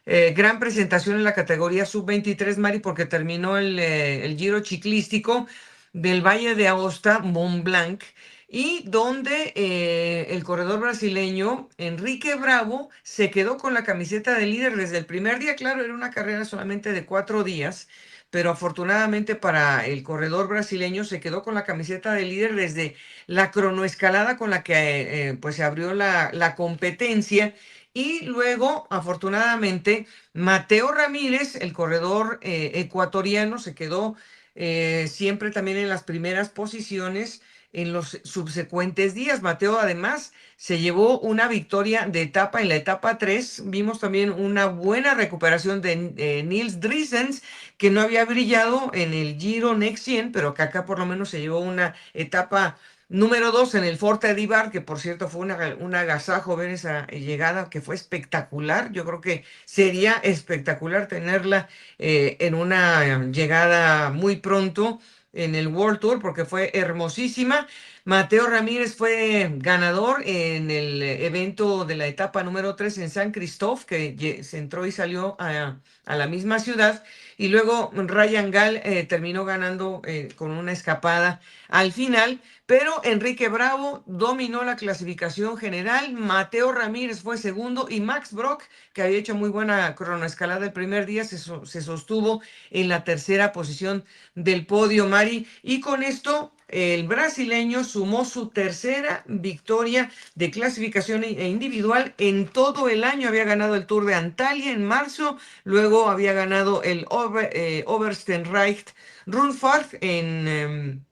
Speaker 1: gran presentación en la categoría sub-23, Mari, porque terminó el Giro ciclístico del Valle de Aosta, Mont Blanc, y donde el corredor brasileño Enrique Bravo se quedó con la camiseta de líder desde el primer día. Claro, era una carrera solamente de 4 días, pero afortunadamente para el corredor brasileño se quedó con la camiseta de líder desde la cronoescalada con la que pues se abrió la competencia. Y luego, afortunadamente, Mateo Ramírez, el corredor ecuatoriano, se quedó siempre también en las primeras posiciones en los subsecuentes días. Mateo además se llevó una victoria de etapa en la etapa 3. Vimos también una buena recuperación de Nils Driesens, que no había brillado en el Giro Next 100, pero que acá por lo menos se llevó una etapa número 2 en el Forte Divar, que por cierto fue un agasajo ver esa llegada que fue espectacular. Yo creo que sería espectacular tenerla en una llegada muy pronto en el World Tour porque fue hermosísima. Mateo Ramírez fue ganador en el evento de la etapa número 3 en San Cristóbal, que se entró y salió a la misma ciudad. Y luego Ryan Gall terminó ganando con una escapada al final. Pero Enrique Bravo dominó la clasificación general, Mateo Ramírez fue segundo y Max Brock, que había hecho muy buena cronoescalada el primer día, se sostuvo en la tercera posición del podio, Mari. Y con esto el brasileño sumó su tercera victoria de clasificación individual en todo el año. Había ganado el Tour de Antalya en marzo, luego había ganado el Obersteinreicht Rundfahrt en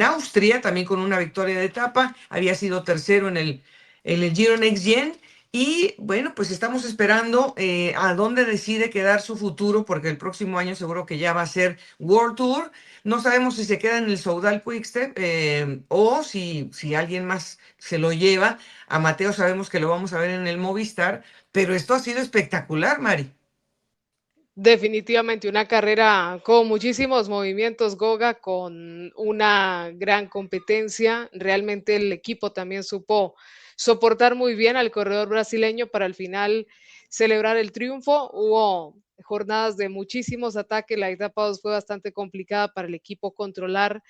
Speaker 1: Austria, también con una victoria de etapa, había sido tercero en el Giro Next Gen Y bueno, pues estamos esperando a dónde decide quedar su futuro, porque el próximo año seguro que ya va a ser World Tour. No sabemos si se queda en el Soudal Quickstep o si alguien más se lo lleva. A Mateo sabemos que lo vamos a ver en el Movistar, pero esto ha sido espectacular, Mari.
Speaker 2: Definitivamente una carrera con muchísimos movimientos, Goga, con una gran competencia. Realmente el equipo también supo soportar muy bien al corredor brasileño para al final celebrar el triunfo. Hubo jornadas de muchísimos ataques, la etapa 2 fue bastante complicada para el equipo controlar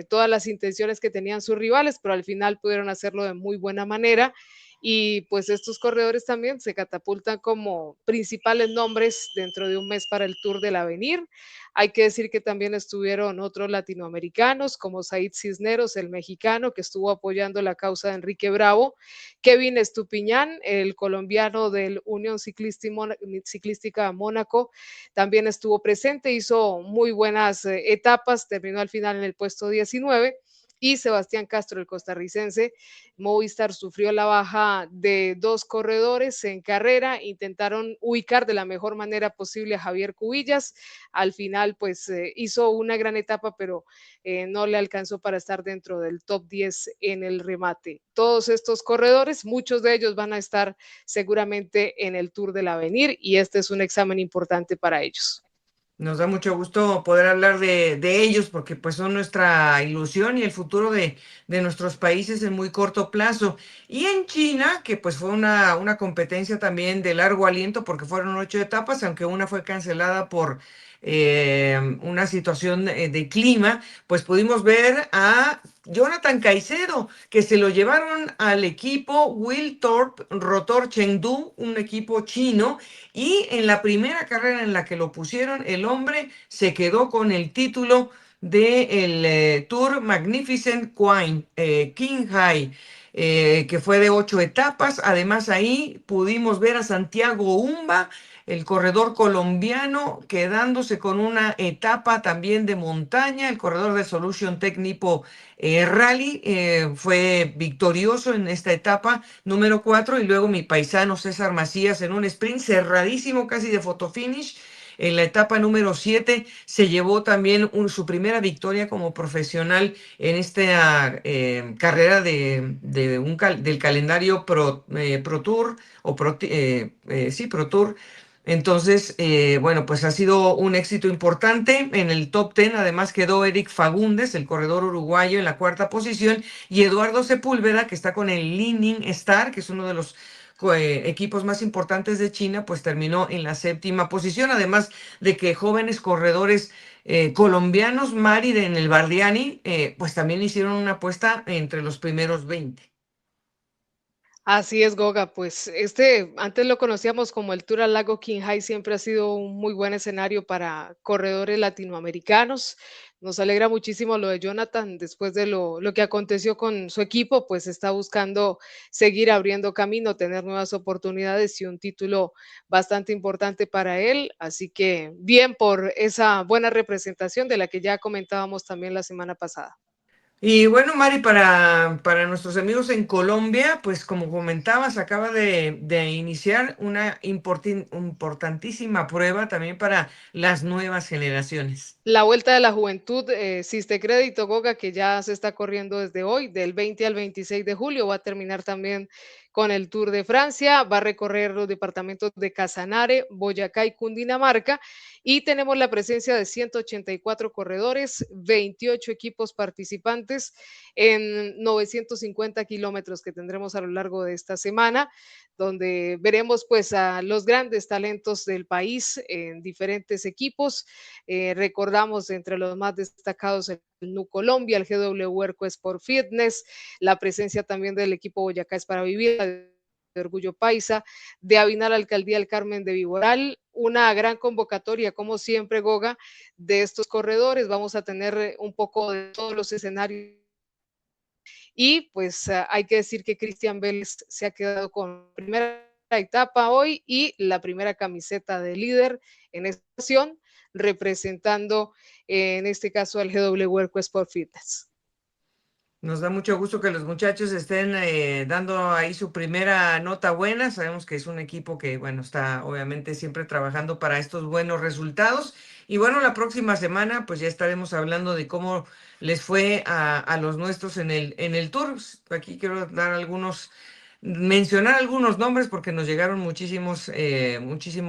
Speaker 2: todas las intenciones que tenían sus rivales, pero al final pudieron hacerlo de muy buena manera y pues estos corredores también se catapultan como principales nombres dentro de un mes para el Tour del Avenir. Hay que decir que también estuvieron otros latinoamericanos como Said Cisneros, el mexicano, que estuvo apoyando la causa de Enrique Bravo, Kevin Estupiñán, el colombiano del Unión Ciclística Mónaco, también estuvo presente, hizo muy buenas etapas, terminó al final en el puesto 19 y Sebastián Castro, el costarricense. Movistar sufrió la baja de 2 corredores en carrera, intentaron ubicar de la mejor manera posible a Javier Cubillas, al final pues hizo una gran etapa, pero no le alcanzó para estar dentro del top 10 en el remate. Todos estos corredores, muchos de ellos van a estar seguramente en el Tour del Avenir y este es un examen importante para ellos.
Speaker 1: Nos da mucho gusto poder hablar de ellos porque pues son nuestra ilusión y el futuro de nuestros países en muy corto plazo. Y en China, que pues fue una competencia también de largo aliento porque fueron 8 etapas, aunque una fue cancelada por una situación de clima, pues pudimos ver a Jonathan Caicedo, que se lo llevaron al equipo Wiltorp Rotor Chengdu, un equipo chino, y en la primera carrera en la que lo pusieron, el hombre se quedó con el título del Tour Magnificent Queen, Qinghai, que fue de 8 etapas. Además, ahí pudimos ver a Santiago Umba, el corredor colombiano, quedándose con una etapa también de montaña. El corredor de Solution Tecnipo Rally fue victorioso en esta etapa número 4 y luego mi paisano César Macías en un sprint cerradísimo casi de fotofinish. En la etapa número 7 se llevó también su primera victoria como profesional en esta carrera del calendario Pro Tour o sí, Pro Tour. Entonces, bueno, pues ha sido un éxito importante. En el top 10 además quedó Eric Fagundes, el corredor uruguayo, en la 4ª posición, y Eduardo Sepúlveda, que está con el Li-Ning Star, que es uno de los equipos más importantes de China, pues terminó en la 7ª posición, además de que jóvenes corredores colombianos, Mari en el Bardiani, pues también hicieron una apuesta entre los primeros 20.
Speaker 2: Así es, Goga. Pues antes lo conocíamos como el Tour al Lago Qinghai, siempre ha sido un muy buen escenario para corredores latinoamericanos. Nos alegra muchísimo lo de Jonathan, después de lo que aconteció con su equipo, pues está buscando seguir abriendo camino, tener nuevas oportunidades y un título bastante importante para él. Así que bien por esa buena representación de la que ya comentábamos también la semana pasada.
Speaker 1: Y bueno, Mari, para nuestros amigos en Colombia, pues como comentabas, acaba de iniciar una importantísima prueba también para las nuevas generaciones.
Speaker 2: La Vuelta de la Juventud, Siste Crédito, Goga, que ya se está corriendo desde hoy, del 20 al 26 de julio, va a terminar también con el Tour de Francia, va a recorrer los departamentos de Casanare, Boyacá y Cundinamarca, y tenemos la presencia de 184 corredores, 28 equipos participantes en 950 kilómetros que tendremos a lo largo de esta semana, donde veremos pues a los grandes talentos del país en diferentes equipos. Recordamos entre los más destacados el NU Colombia, el GW Erco Sport Fitness, la presencia también del equipo Boyacá es para vivir, de Orgullo Paisa, de Avinal Alcaldía El Carmen de Viboral, una gran convocatoria, como siempre, Goga, de estos corredores. Vamos a tener un poco de todos los escenarios. Y pues hay que decir que Cristian Vélez se ha quedado con primera etapa hoy y la primera camiseta de líder en esta ocasión, representando en este caso al GW Erco Sport Fitness.
Speaker 1: Nos da mucho gusto que los muchachos estén dando ahí su primera nota buena. Sabemos que es un equipo que, bueno, está obviamente siempre trabajando para estos buenos resultados. Y bueno, la próxima semana pues ya estaremos hablando de cómo les fue a los nuestros en el Tour. Aquí quiero dar mencionar algunos nombres porque nos llegaron muchísimos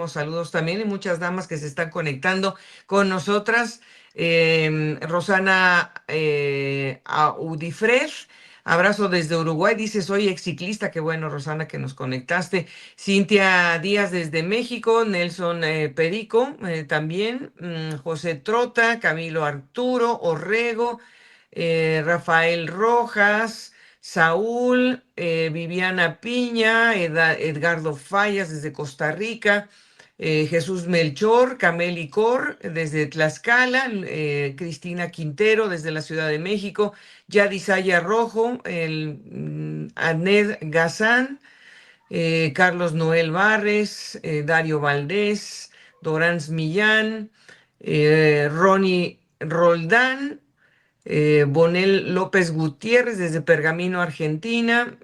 Speaker 1: saludos también y muchas damas que se están conectando con nosotras. Rosana Audifrer, abrazo desde Uruguay, dice soy ex ciclista, qué bueno Rosana que nos conectaste. Cintia Díaz desde México, Nelson Perico también, José Trota, Camilo Arturo, Orrego, Rafael Rojas, Saúl, Viviana Piña, Edgardo Fallas desde Costa Rica, Jesús Melchor, Cameli Cor desde Tlaxcala, Cristina Quintero desde la Ciudad de México, Yadisaya Rojo, Aned Gazán, Carlos Noel Barres, Dario Valdés, Dorans Millán, Ronnie Roldán, Bonel López Gutiérrez desde Pergamino, Argentina,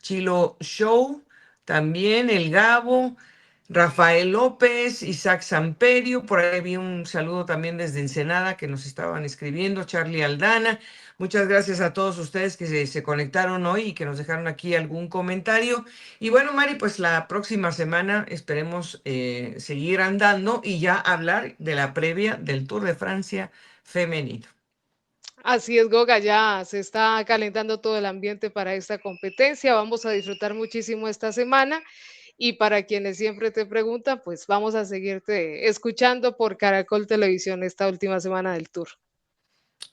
Speaker 1: Chilo Show, también El Gabo, Rafael López, Isaac Samperio, por ahí vi un saludo también desde Ensenada que nos estaban escribiendo, Charlie Aldana. Muchas gracias a todos ustedes que se conectaron hoy y que nos dejaron aquí algún comentario. Y bueno, Mari, pues la próxima semana esperemos seguir andando y ya hablar de la previa del Tour de Francia femenino.
Speaker 2: Así es, Goga, ya se está calentando todo el ambiente para esta competencia. Vamos a disfrutar muchísimo esta semana. Y para quienes siempre te preguntan, pues vamos a seguirte escuchando por Caracol Televisión esta última semana del Tour.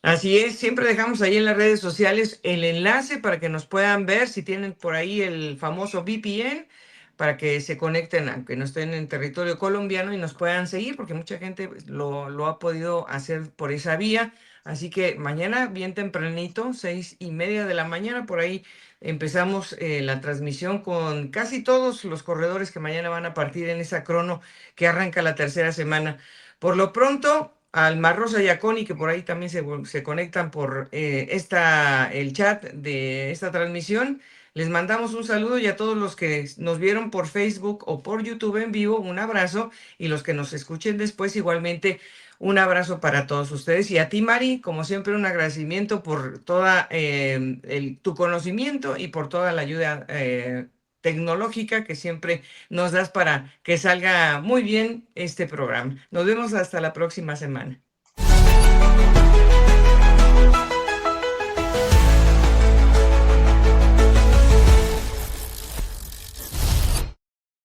Speaker 1: Así es, siempre dejamos ahí en las redes sociales el enlace para que nos puedan ver si tienen por ahí el famoso VPN para que se conecten, aunque no estén en territorio colombiano y nos puedan seguir, porque mucha gente pues, lo ha podido hacer por esa vía. Así que mañana, bien tempranito, 6:30 de la mañana, por ahí empezamos la transmisión con casi todos los corredores que mañana van a partir en esa crono que arranca la tercera semana. Por lo pronto, al Marrosa y a Connie, que por ahí también se conectan por el chat de esta transmisión. Les mandamos un saludo y a todos los que nos vieron por Facebook o por YouTube en vivo, un abrazo. Y los que nos escuchen después, igualmente, un abrazo para todos ustedes. Y a ti, Mari, como siempre, un agradecimiento por toda tu conocimiento y por toda la ayuda tecnológica que siempre nos das para que salga muy bien este programa. Nos vemos hasta la próxima semana.